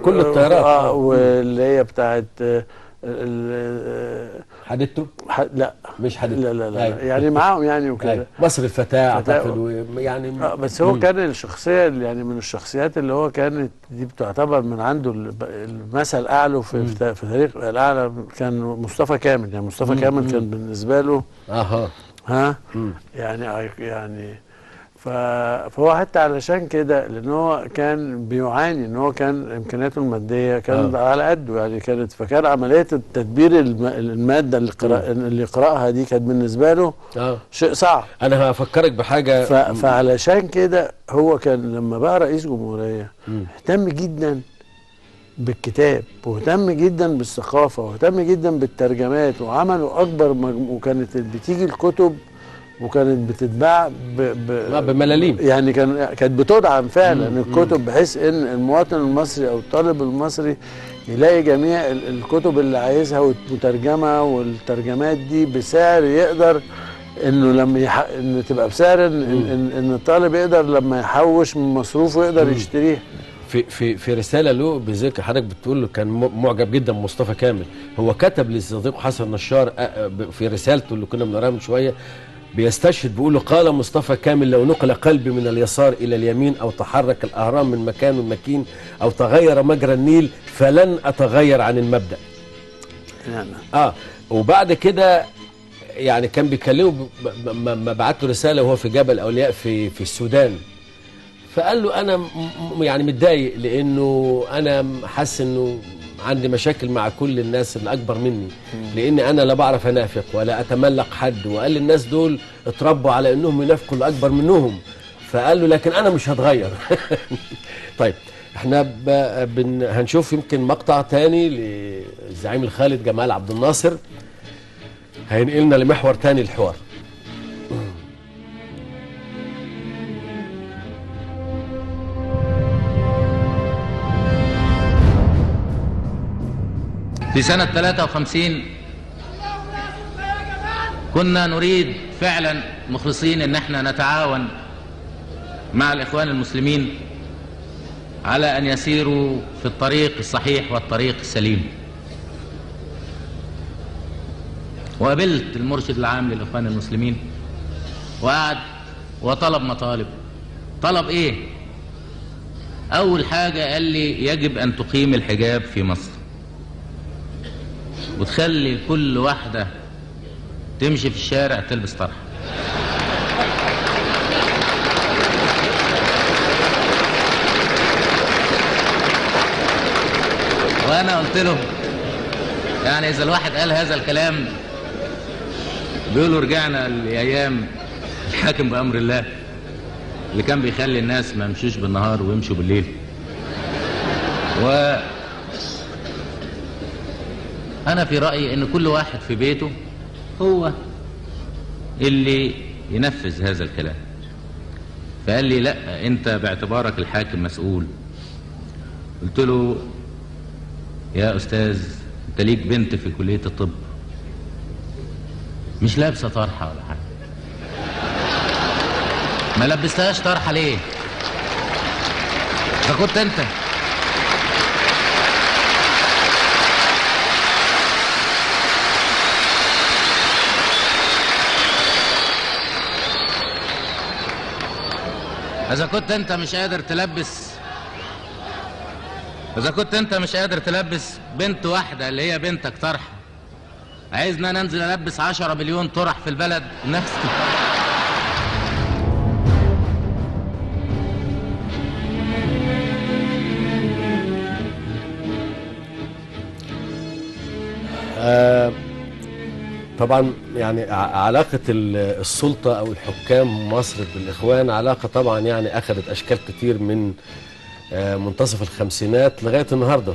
كل التيارات واللي هي بتاعت حددته؟ لا مش حددته. لا يعني معاهم يعني وكده. مصر الفتاة اعتقد يعني. بس هو كان الشخصية يعني من الشخصيات اللي هو كانت دي بتعتبر من عنده المثل الأعلى في تاريخ الأعلى كان مصطفى كامل. يعني مصطفى كامل كان بالنسبة له يعني فهو حتى علشان كده، لان هو كان بيعاني، ان هو كان امكانياته الماديه كانت على قده، يعني فكان عمليه التدبير الماده اللي يقراها دي كانت بالنسبه له شيء صعب. انا هفكرك بحاجه. فعلشان كده هو كان لما بقى رئيس جمهوريه اهتم جدا بالكتاب، واهتم جدا بالثقافه، واهتم جدا بالترجمات، وعملوا اكبر وكانت بتيجي الكتب وكانت بتتباع بملاليم. يعني كانت بتدعم فعلا الكتب، بحيث ان المواطن المصري او الطالب المصري يلاقي جميع الكتب اللي عايزها مترجمه، والترجمات دي بسعر يقدر انه لما ان تبقى بسعر ان الطالب يقدر لما يحوش من مصروفه يقدر يشتريها. في رساله له بذكر حضرتك بتقول له كان معجب جدا بمصطفى كامل. هو كتب لصديقه حسن نشار في رسالته اللي كنا بنقراها من شويه بيستشهد بيقول له: قال مصطفى كامل: لو نقل قلبي من اليسار الى اليمين او تحرك الاهرام من مكان مكين او تغير مجرى النيل فلن اتغير عن المبدأ. يعني وبعد كده يعني كان بيكلمه ما بعت له رساله وهو في جبل اولياء في السودان، فقال له: انا يعني متضايق لانه انا حاسس انه عندي مشاكل مع كل الناس اللي اكبر مني، لاني انا لا بعرف انافق ولا اتملق حد، وقال لي الناس دول اتربوا على انهم ينافقوا اللي اكبر منهم، فقال له: لكن انا مش هتغير. طيب احنا هنشوف يمكن مقطع تاني للزعيم الخالد جمال عبد الناصر هينقلنا لمحور تاني الحوار. في سنة 53 كنا نريد فعلا مخلصين ان احنا نتعاون مع الاخوان المسلمين على ان يسيروا في الطريق الصحيح والطريق السليم. وقابلت المرشد العام للاخوان المسلمين وقعد وطلب مطالب. طلب ايه؟ اول حاجة قال لي: يجب ان تقيم الحجاب في مصر وتخلي كل واحدة تمشي في الشارع تلبس طرحة. وانا قلت له يعني اذا الواحد قال هذا الكلام بيقولوا رجعنا لايام الحاكم بامر الله اللي كان بيخلي الناس ما يمشوش بالنهار ويمشوا بالليل. أنا في رأيي إن كل واحد في بيته هو اللي ينفذ هذا الكلام. فقال لي: لا، أنت باعتبارك الحاكم مسؤول. قلت له: يا أستاذ، أنت ليك بنت في كلية الطب مش لابسة طرحة ولا حاجة، ما لبستهاش طرحة ليه؟ ده كنت أنت. إذا كنت أنت مش قادر تلبس بنت واحدة اللي هي بنتك طرحة، عايزنا ننزل ألبس 10 مليون طرح في البلد نفس طبعا يعني علاقة السلطة أو الحكام مصر بالإخوان علاقة طبعا يعني أخذت أشكال كتير من منتصف الخمسينات لغاية النهاردة.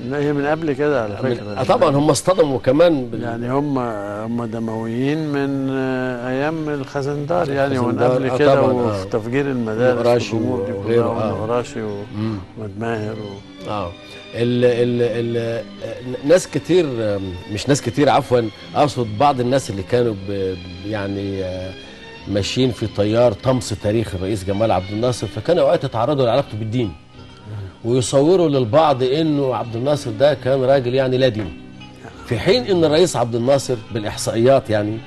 لا، هي من قبل كده على فكرة. طبعا هم اصطدموا كمان يعني هم دمويين من أيام الخزندار يعني، ومن قبل كده وفي تفجير المدارس والأمور دي كلها، ونغراشي ومدماهر ناس كتير، مش ناس كتير عفوا، اقصد بعض الناس اللي كانوا يعني ماشيين في تيار طمس تاريخ الرئيس جمال عبد الناصر، فكانوا اوقات يتعرضوا لعلاقته بالدين ويصوروا للبعض انه عبد الناصر ده كان راجل يعني لا دين، في حين ان الرئيس عبد الناصر بالاحصائيات يعني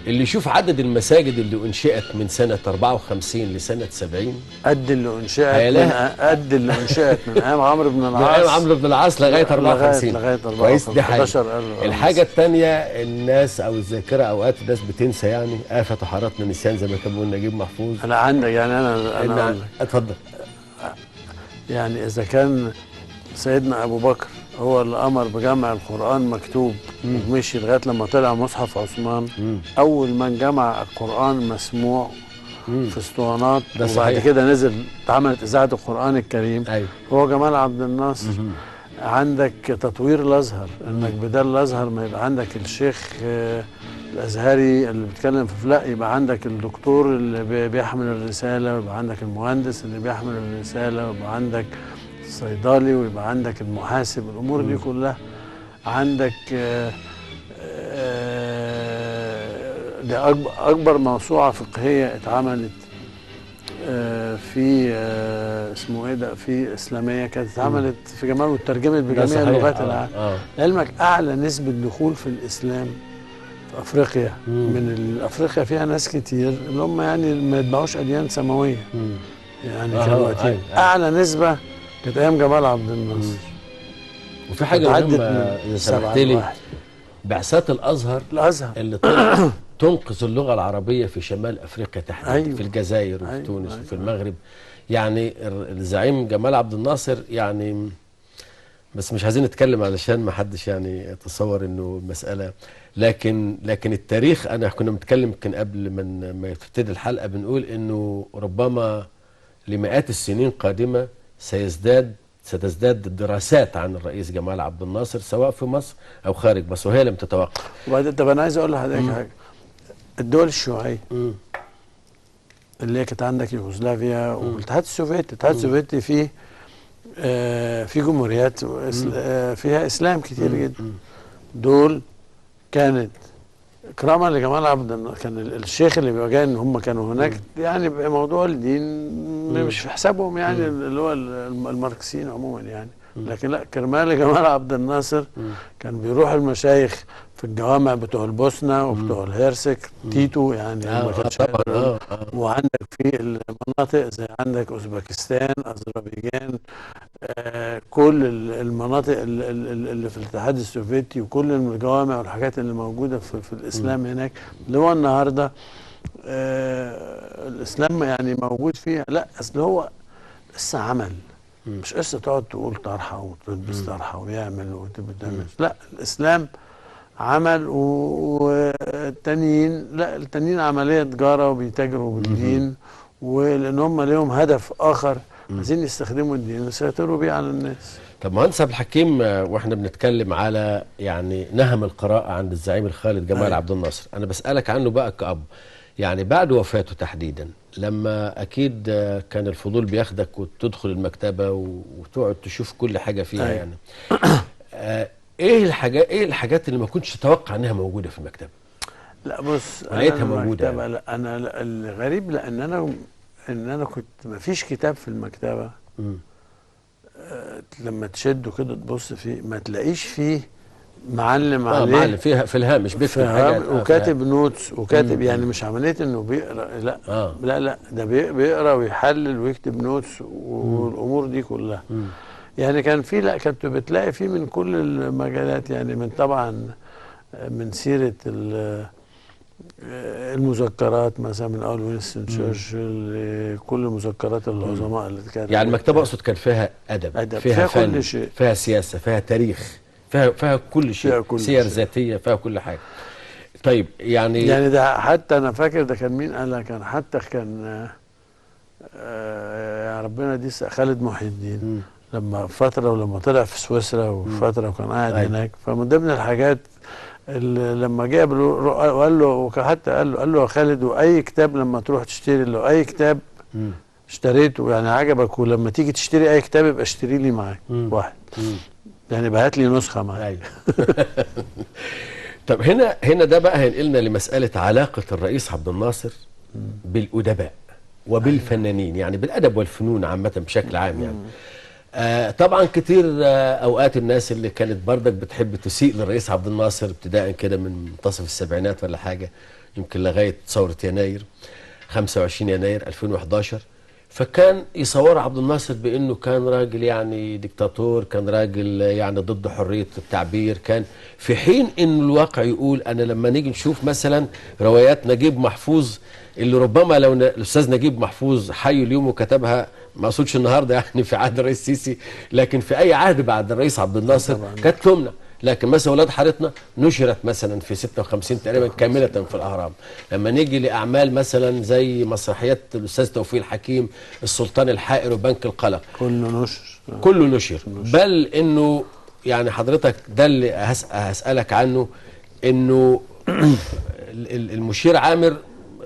اللي يشوف عدد المساجد اللي انشئت من سنه 54 لسنه 70 قد اللي انشئت من ايام عمرو بن العاص، من ايام عمرو بن العاص لغايه 54 كويس. دي حاجه. الحاجه الثانيه، الناس او الذاكره اوقات الناس بتنسى يعني، آفة حارتنا نسيان زي ما كان بيقول نجيب محفوظ. انا عندك يعني انا اتفضل. يعني اذا كان سيدنا ابو بكر هو اللي امر بجمع القران مكتوب ومشي لغايه لما طلع مصحف عثمان، اول من جمع القران مسموع في اسطوانات وبعد كده نزل اتعملت اذاعه القران الكريم، هو جمال عبد الناصر. عندك تطوير الازهر، انك بدل الازهر ما يبقى عندك الشيخ الازهري اللي بيتكلم في فلق، يبقى عندك الدكتور اللي بيحمل الرساله، ويبقى عندك المهندس اللي بيحمل الرساله، ويبقى عندك الصيدلي، ويبقى عندك المحاسب. الامور دي كلها عندك. دي اكبر موسوعه فقهيه اتعملت في اسمه ايه ده، في اسلاميه كانت اتعملت في جمال واترجمت بجميع صحيح. اللغات العالم. علمك اعلى نسبه دخول في الاسلام في افريقيا، من افريقيا فيها ناس كتير اللي هم يعني ما يتبعوش اديان سماويه، يعني كانوا اعلى نسبه كانت ايام جمال عبد الناصر. وفي حاجه مهمه اذا سمحت لي، بعثات الازهر اللي طلعت تنقذ اللغه العربيه في شمال افريقيا تحديدا. أيوة. في الجزائر وفي تونس وفي المغرب. يعني الزعيم جمال عبد الناصر يعني، بس مش عايزين نتكلم علشان ما حدش يعني يتصور انه مساله، لكن التاريخ، انا كنا بنتكلم يمكن قبل ما تبتدي الحلقه بنقول انه ربما لمئات السنين قادمه ستزداد الدراسات عن الرئيس جمال عبد الناصر سواء في مصر او خارج مصر، وهي لم تتوقف. وبعدين طب انا عايز اقول لحضرتك حاجه، الدول الشيوعيه اللي هي كانت عندك يوغوسلافيا والاتحاد السوفيتي، الاتحاد السوفيتي فيه في جمهوريات فيها اسلام كتير جدا. دول كانت اكراما لجمال عبد الناصر، كان الشيخ اللي بيبقى جاي ان هم كانوا هناك يعني موضوع الدين مش في حسابهم، يعني اللي هو الماركسيين عموما يعني. لكن لا، كرمال جمال عبد الناصر كان بيروح المشايخ في الجوامع بتوع البوسنه وبتوع الهرسك تيتو يعني ما كانش وعندك في المناطق زي عندك اوزبكستان، اذربيجان، كل المناطق اللي في الاتحاد السوفيتي وكل الجوامع والحاجات اللي موجوده في الاسلام هناك، اللي هو النهارده الاسلام يعني موجود فيها. لا اصل هو لسه عمل، مش قصه تقعد تقول طرحه وتلبس طرحه ويعمل وتعمل. لا، الاسلام عمل والتانيين لا، التانيين عمليه تجاره وبيتاجروا بالدين، ولان هم ليهم هدف اخر عايزين يستخدموا الدين ويسيطروا بيه على الناس. طب مهندس عبد الحكيم، واحنا بنتكلم على يعني نهم القراءه عند الزعيم الخالد جمال عبد الناصر، انا بسالك عنه بقى كأب، يعني بعد وفاته تحديدا، لما اكيد كان الفضول بياخدك وتدخل المكتبه وتقعد تشوف كل حاجه فيها يعني ايه الحاجات اللي ما كنتش تتوقع انها موجوده في المكتبه؟ لا بص، ولقيتها موجوده يعني. لا انا الغريب لان انا كنت ما فيش كتاب في المكتبه لما تشده كده تبص فيه ما تلاقيش فيه معلم عليه، معلم فيها في الهامش بيكتب حاجات وكاتب نوتس وكاتب يعني مش عمليه انه بيقرا، لا لا ده بيقرا ويحلل ويكتب نوتس والامور دي كلها. يعني كان في، لا كنت بتلاقي فيه من كل المجالات، يعني من طبعا من سيره المذكرات مثلا من اول وينستون تشرشل، كل مذكرات العظماء اللي كانت يعني المكتبه اقصد كان فيها ادب، فيها فن، كل شيء، فيها سياسه، فيها تاريخ، فيها كل شيء، فيها كل سير ذاتيه، فيها كل حاجه. طيب يعني ده حتى انا فاكر ده كان مين قالها، كان حتى كان يا ربنا دي خالد محي الدين لما فتره ولما طلع في سويسرا وفتره وكان قاعد هناك، فمن ضمن الحاجات لما جاب وقال له، وحتى قال له يا خالد، واي كتاب لما تروح تشتري له اي كتاب اشتريته يعني عجبك، ولما تيجي تشتري اي كتاب يبقى اشتري لي معاك واحد، يعني بقى هات لي نسخه معاك. طب هنا ده بقى هينقلنا لمساله علاقه الرئيس عبد الناصر بالادباء وبالفنانين، يعني بالادب والفنون عامه بشكل عام يعني. طبعا كتير اوقات الناس اللي كانت بردك بتحب تسيء للرئيس عبد الناصر ابتداء كده من منتصف السبعينات ولا حاجه، يمكن لغايه ثوره يناير 25 يناير 2011، فكان يصور عبد الناصر بانه كان راجل يعني ديكتاتور، كان راجل يعني ضد حريه التعبير، كان في حين ان الواقع يقول انا لما نيجي نشوف مثلا روايات نجيب محفوظ اللي ربما لو الاستاذ نجيب محفوظ حي اليوم وكتبها، ما اقصدش النهارده يعني في عهد الرئيس السيسي، لكن في اي عهد بعد الرئيس عبد الناصر كانت تمنع. لكن مثلا ولاد حارتنا نشرت مثلا في 56 تقريبا كامله في الاهرام. لما نيجي لاعمال مثلا زي مسرحيات الاستاذ توفيق الحكيم السلطان الحائر وبنك القلق، كله نشر. بل انه يعني حضرتك ده اللي هسالك عنه، انه المشير عامر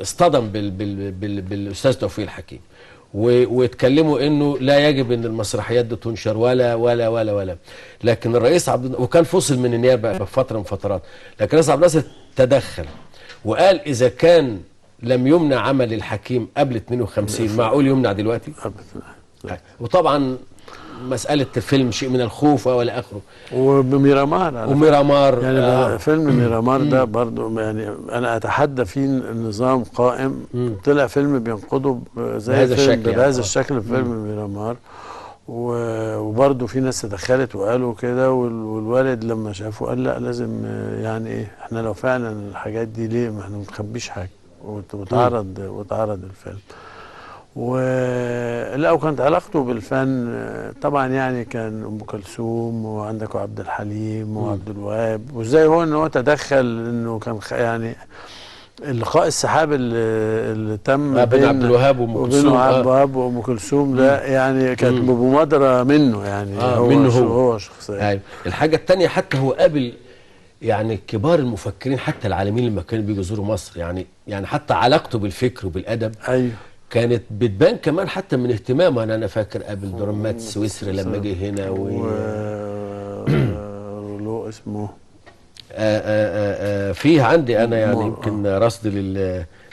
اصطدم بالاستاذ توفيق الحكيم واتكلموا انه لا يجب ان المسرحيات دي تنشر ولا ولا ولا ولا. لكن الرئيس وكان فصل من النيابه في فتره من فترات، لكن الرئيس عبد الناصر تدخل وقال اذا كان لم يمنع عمل الحكيم قبل 52 معقول يمنع دلوقتي؟ لا. وطبعا مسألة الفيلم شيء من الخوف ولا آخره. وبميرامار على وميرامار يعني فيلم ميرامار ده برضو يعني انا اتحدى فيه النظام قائم. طلع فيلم بينقضه زي بهذا فيلم الشكل بهذا يعني. الشكل في فيلم ميرامار. وبرضو في ناس تدخلت وقالوا كده، والوالد لما شافه قال لا لازم يعني ايه، احنا لو فعلا الحاجات دي ليه ما احنا ما بنخبيش حاجه، واتعرض الفيلم. ولا وكانت علاقته بالفن طبعا يعني كان ام كلثوم وعندك عبد الحليم وعبد الوهاب، وازاي هو ان هو تدخل انه كان يعني اللقاء السحاب اللي تم بين عبد الوهاب وام كلثوم، وبين عبد الوهاب وام كلثوم ده يعني كانت بمبادره منه يعني هو شخصيا. أيوة. الحاجه الثانيه حتى هو قابل يعني كبار المفكرين حتى العالمين لما كانوا بيجوا يزوروا مصر، يعني حتى علاقته بالفكر وبالادب ايوه كانت بتبان كمان حتى من اهتمامه. انا فاكر قابل درامات سويسري لما جه هنا ولو اسمه فيه عندي انا يعني يمكن رصد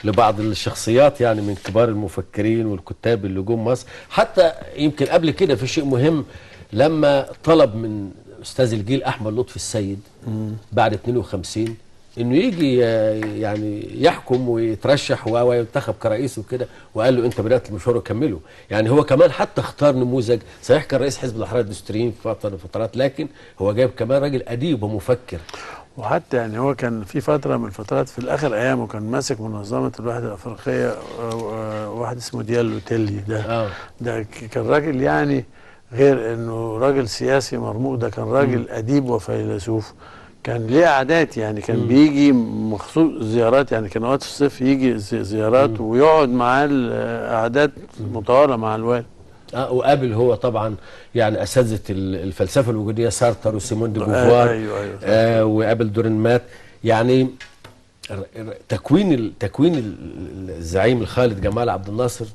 لبعض الشخصيات يعني من كبار المفكرين والكتاب اللي جم مصر. حتى يمكن قبل كده في شيء مهم لما طلب من استاذ الجيل احمد لطفي السيد بعد 52 انه يجي يعني يحكم ويترشح وينتخب كرئيس وكده، وقال له انت بدات المشوار وكمله. يعني هو كمان حتى اختار نموذج، صحيح كان رئيس حزب الاحرار الدستوريين في فترات، لكن هو جايب كمان راجل اديب ومفكر. وحتى يعني هو كان في فتره من الفترات في الاخر ايامه كان ماسك منظمه الوحده الافريقيه، واحد اسمه ديالو تيلي ده كان راجل يعني غير انه راجل سياسي مرموق، ده كان راجل اديب وفيلسوف. كان ليه عادات يعني كان بيجي مخصوص زيارات، يعني كان وقت الصيف يجي زيارات ويقعد معاه قعدات مطوله مع الوالد. وقابل هو طبعا يعني اساتذه الفلسفه الوجوديه سارتر وسيمون دي بوفوار. أيوة. وقابل دورنمات. يعني تكوين الزعيم الخالد جمال عبد الناصر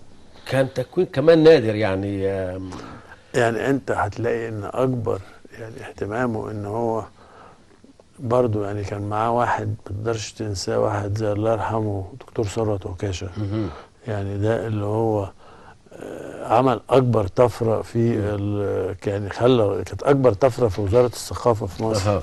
كان تكوين كمان نادر يعني انت هتلاقي ان اكبر يعني اهتمامه ان هو برضه يعني كان معاه واحد ما تقدرش تنساه، واحد زي الله يرحمه دكتور ثروت عكاشة. يعني ده اللي هو عمل اكبر طفره في يعني كانت اكبر طفره في وزاره الثقافه في مصر.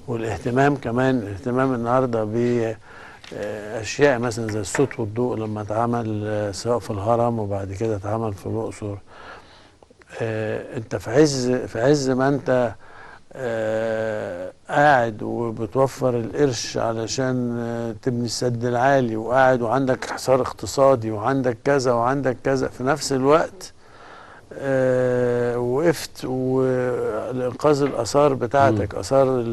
والاهتمام كمان اهتمام النهارده باشياء مثلا زي الصوت والضوء لما اتعمل سواء في الهرم وبعد كده اتعمل في الاقصر. انت في عز ما انت قاعد وبتوفر القرش علشان تبني السد العالي، وقاعد وعندك حصار اقتصادي وعندك كذا وعندك كذا، في نفس الوقت وقفت لإنقاذ الآثار بتاعتك، آثار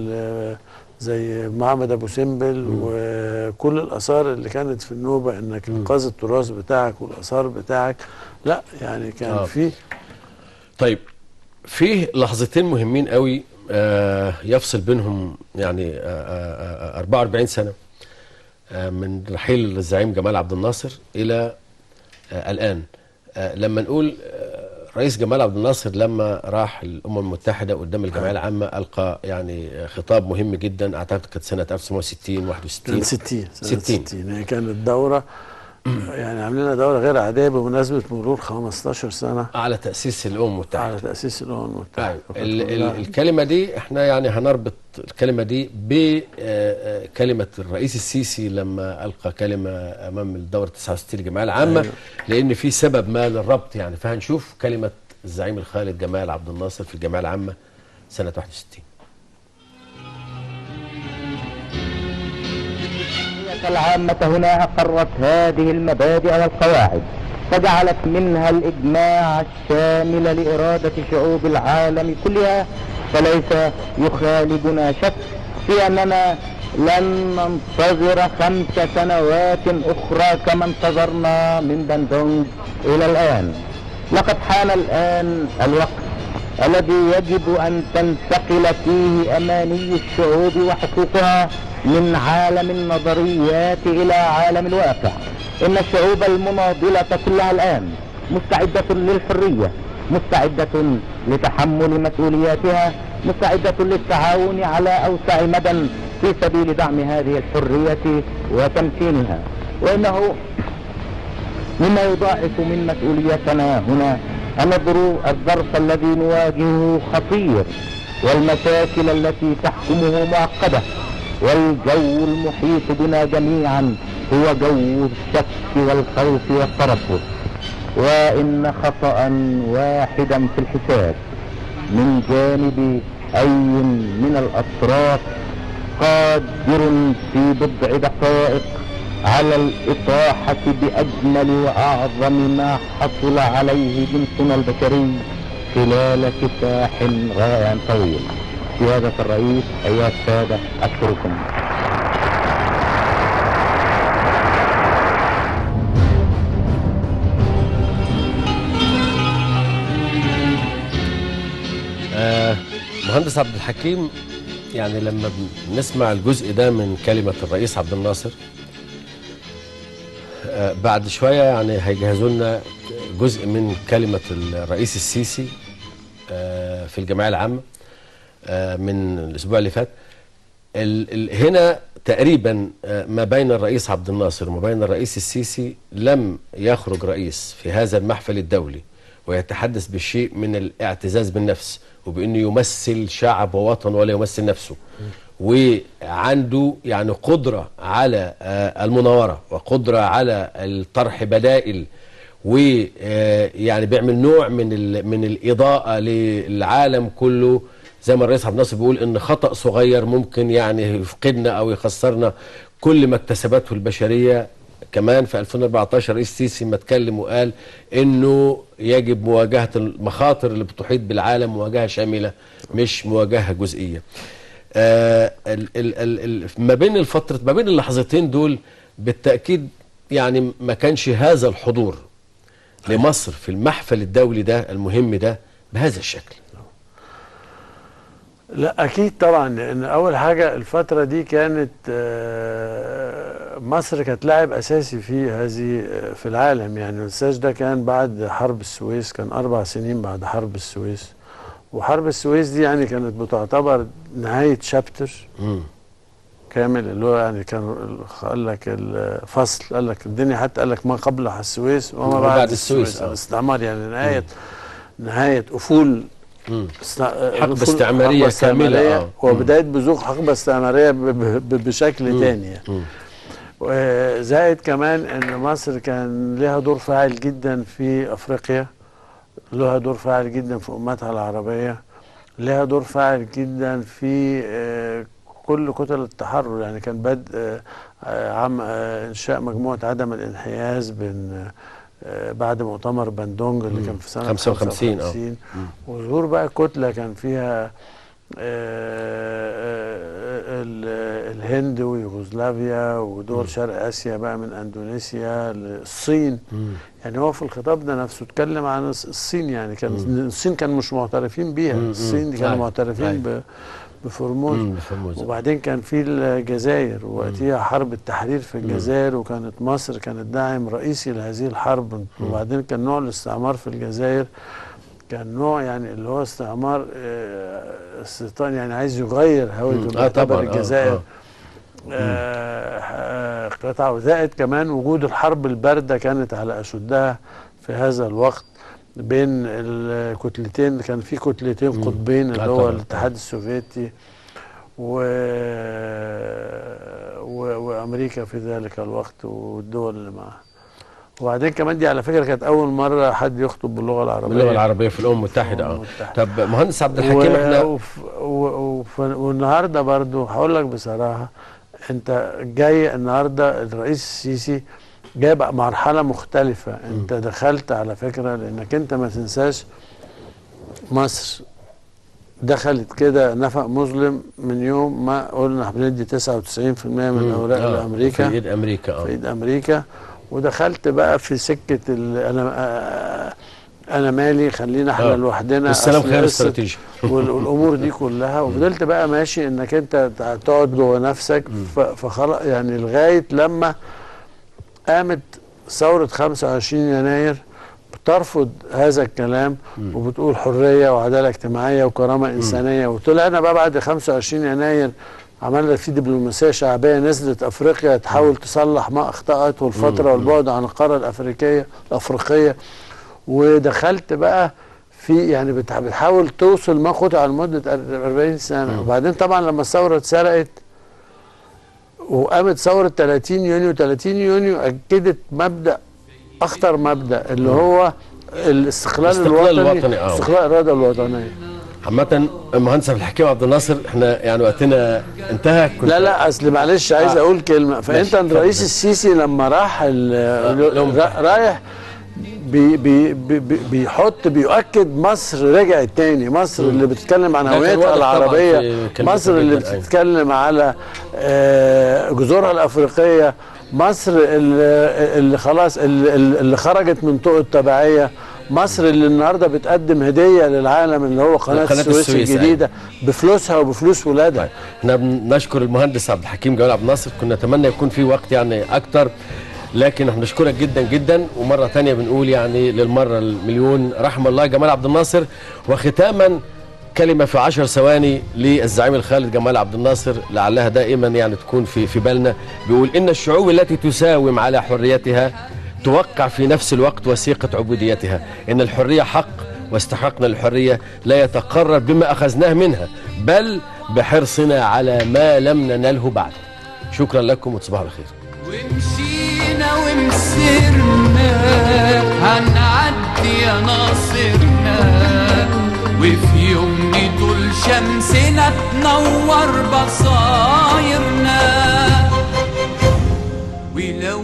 زي معبد أبو سمبل وكل الآثار اللي كانت في النوبة، إنك إنقاذ التراث بتاعك والآثار بتاعك. لا يعني كان فيه. طيب فيه لحظتين مهمين قوي يفصل بينهم يعني 44 سنة من رحيل الزعيم جمال عبد الناصر إلى الآن. لما نقول رئيس جمال عبد الناصر لما راح الأمم المتحدة قدام الجمعية العامة ألقى يعني خطاب مهم جدا، أعتقد كانت سنة 1960 61 60 هي كانت دورة يعني عاملين دورة غير عادية بمناسبة مرور 15 سنة على تأسيس الأمم المتحدة. على تأسيس الأمم المتحدة. الكلمة دي احنا يعني هنربط الكلمة دي بكلمة الرئيس السيسي لما ألقى كلمة أمام الدورة 69 الجمعية العامة. لأن في سبب ما للربط يعني. فهنشوف كلمة الزعيم الخالد جمال عبد الناصر في الجمعية العامة سنة 61. العامة هنا أقرت هذه المبادئ والقواعد، فجعلت منها الإجماع الشامل لإرادة شعوب العالم كلها، فليس يخالجنا شك في أننا لن ننتظر 5 سنوات أخرى كما انتظرنا من باندونغ إلى الآن. لقد حان الآن الوقت الذي يجب أن تنتقل فيه أماني الشعوب وحقوقها من عالم النظريات إلى عالم الواقع. إن الشعوب المناضلة كلها الآن مستعدة للحرية، مستعدة لتحمل مسؤولياتها، مستعدة للتعاون على أوسع مدى في سبيل دعم هذه الحرية وتمكينها. وإنه مما يضاعف من مسؤوليتنا هنا أن الظرف الذي نواجهه خطير، والمشاكل التي تحكمه معقدة، والجو المحيط بنا جميعا هو جو الشك والخوف والترفض. وإن خطأ واحدا في الحساب من جانب أي من الأطراف قادر في بضع دقائق على الإطاحة بأجمل وأعظم ما حصل عليه جنسنا البشري خلال كفاح رائع طويل. سيادة الرئيس، أيها السادة، أشكركم. مهندس عبد الحكيم، يعني لما بنسمع الجزء ده من كلمة الرئيس عبد الناصر، بعد شوية يعني هيجهزوا لنا جزء من كلمة الرئيس السيسي في الجمعية العامة من الأسبوع اللي فات. هنا تقريبا ما بين الرئيس عبد الناصر وما بين الرئيس السيسي لم يخرج رئيس في هذا المحفل الدولي ويتحدث بشيء من الاعتزاز بالنفس وبأنه يمثل شعب ووطن ولا يمثل نفسه، وعنده يعني قدرة على المناورة وقدرة على الطرح بدائل، ويعني بيعمل نوع من الإضاءة للعالم كله. زي ما الرئيس عبد الناصر بيقول ان خطأ صغير ممكن يعني يفقدنا او يخسرنا كل ما اكتسبته البشرية. كمان في 2014 رئيس السيسي ما اتكلم وقال انه يجب مواجهة المخاطر اللي بتحيط بالعالم مواجهة شاملة مش مواجهة جزئية. ما بين اللحظتين دول بالتأكيد يعني ما كانش هذا الحضور لمصر في المحفل الدولي ده المهم ده بهذا الشكل. لا اكيد طبعا، لان اول حاجه الفتره دي كانت مصر كانت لاعب اساسي في هذه في العالم. يعني الساج ده كان بعد حرب السويس، كان 4 سنين بعد حرب السويس، وحرب السويس دي يعني كانت بتعتبر نهايه شابتر كامل، اللي هو يعني كان قال لك الفصل، قال لك الدنيا، حتى قال لك ما قبل السويس وما بعد السويس. الاستعمار يعني نهايه افول حقبة استعمارية كاملة، وبداية بزوغ حقبة استعمارية بشكل تاني يعني. وزائد كمان ان مصر كان لها دور فاعل جدا في افريقيا، لها دور فاعل جدا في امتها العربية، لها دور فاعل جدا في كل كتل التحرر. يعني كان بدء عام انشاء مجموعة عدم الانحياز بين بعد مؤتمر باندونج اللي كان في سنة 55 وظهور بقى كتلة كان فيها الهند ويوغوسلافيا ودول شرق آسيا بقى من أندونيسيا للصين. يعني هو في الخطاب ده نفسه اتكلم عن الصين. يعني كان الصين كان مش معترفين بيها، الصين دي كانوا معترفين بفورموزا. وبعدين كان في الجزائر وقتها حرب التحرير في الجزائر، وكانت مصر كانت داعم رئيسي لهذه الحرب. وبعدين كان نوع الاستعمار في الجزائر كان نوع يعني اللي هو استعمار استيطان، يعني عايز يغير هويته بيعتبر الجزائر قطعة. وزائد كمان وجود الحرب الباردة كانت على أشدها في هذا الوقت بين الكتلتين. كان في كتلتين قطبين اللي هو الاتحاد السوفيتي وأمريكا في ذلك الوقت والدول اللي معها. وبعدين كمان دي على فكرة كانت أول مرة حد يخطب باللغة العربية، باللغة العربية في الأمم المتحدة. طب مهندس عبد الحكيم، احنا والنهارده برضو هقول لك بصراحة، انت جاي النهارده الرئيس السيسي جايب مرحلة مختلفة. انت دخلت على فكرة، لانك انت ما تنساش مصر دخلت كده نفق مظلم من يوم ما قلنا بندي 99% من اوراق لامريكا في ايد امريكا في ايد امريكا. ودخلت بقى في سكة انا مالي، خلينا احنا لوحدنا، السلام خير استراتيجي والامور دي كلها. وفضلت بقى ماشي انك انت تقعد جوه نفسك. فخلاص يعني لغايه لما قامت ثوره 25 يناير بترفض هذا الكلام وبتقول حريه وعداله اجتماعيه وكرامه انسانيه. وطلعنا بقى بعد 25 يناير عملنا فيه دبلوماسيه شعبيه، نزلت افريقيا تحاول تصلح ما اخطأته الفتره والبعد عن القاره الافريقيه. ودخلت بقى في يعني بتحاول توصل ما قطع لمده 40 سنه. وبعدين طبعا لما الثوره اتسرقت وقامت ثوره 30 يونيو، 30 يونيو اكدت مبدا اخطر مبدا اللي هو الاستقلال الوطني، استقلال الاراده الوطنيه. عامة المهندس عبد الحكيم عبد الناصر، احنا يعني وقتنا انتهى. لا اصل معلش عايز اقول كلمه. فانت الرئيس السيسي لما راح رايح بيؤكد مصر رجعت تاني، مصر اللي بتتكلم عن هويتها العربيه، مصر اللي بتتكلم على جذورها الافريقيه، مصر اللي خلاص اللي خرجت من طوق التبعيه، مصر اللي النهارده بتقدم هديه للعالم اللي هو قناه السويس الجديده بفلوسها وبفلوس ولادها. احنا بنشكر المهندس عبد الحكيم جمال عبد الناصر، كنا نتمنى يكون في وقت يعني اكتر، لكن احنا نشكرك جدا جدا. ومره ثانيه بنقول يعني للمره المليون رحم الله جمال عبد الناصر. وختاما كلمه في 10 ثواني للزعيم الخالد جمال عبد الناصر لعلها دائما يعني تكون في بالنا. بيقول ان الشعوب التي تساوم على حريتها توقع في نفس الوقت وثيقة عبوديتها. إن الحرية حق، واستحقنا الحرية لا يتقرر بما أخذناه منها بل بحرصنا على ما لم ننله بعد. شكرا لكم وتصبحوا على خير. ومشينا ومسرنا هنعدي يا ناصرنا، وفي يوم طول شمسنا تنور بصايرنا، ولو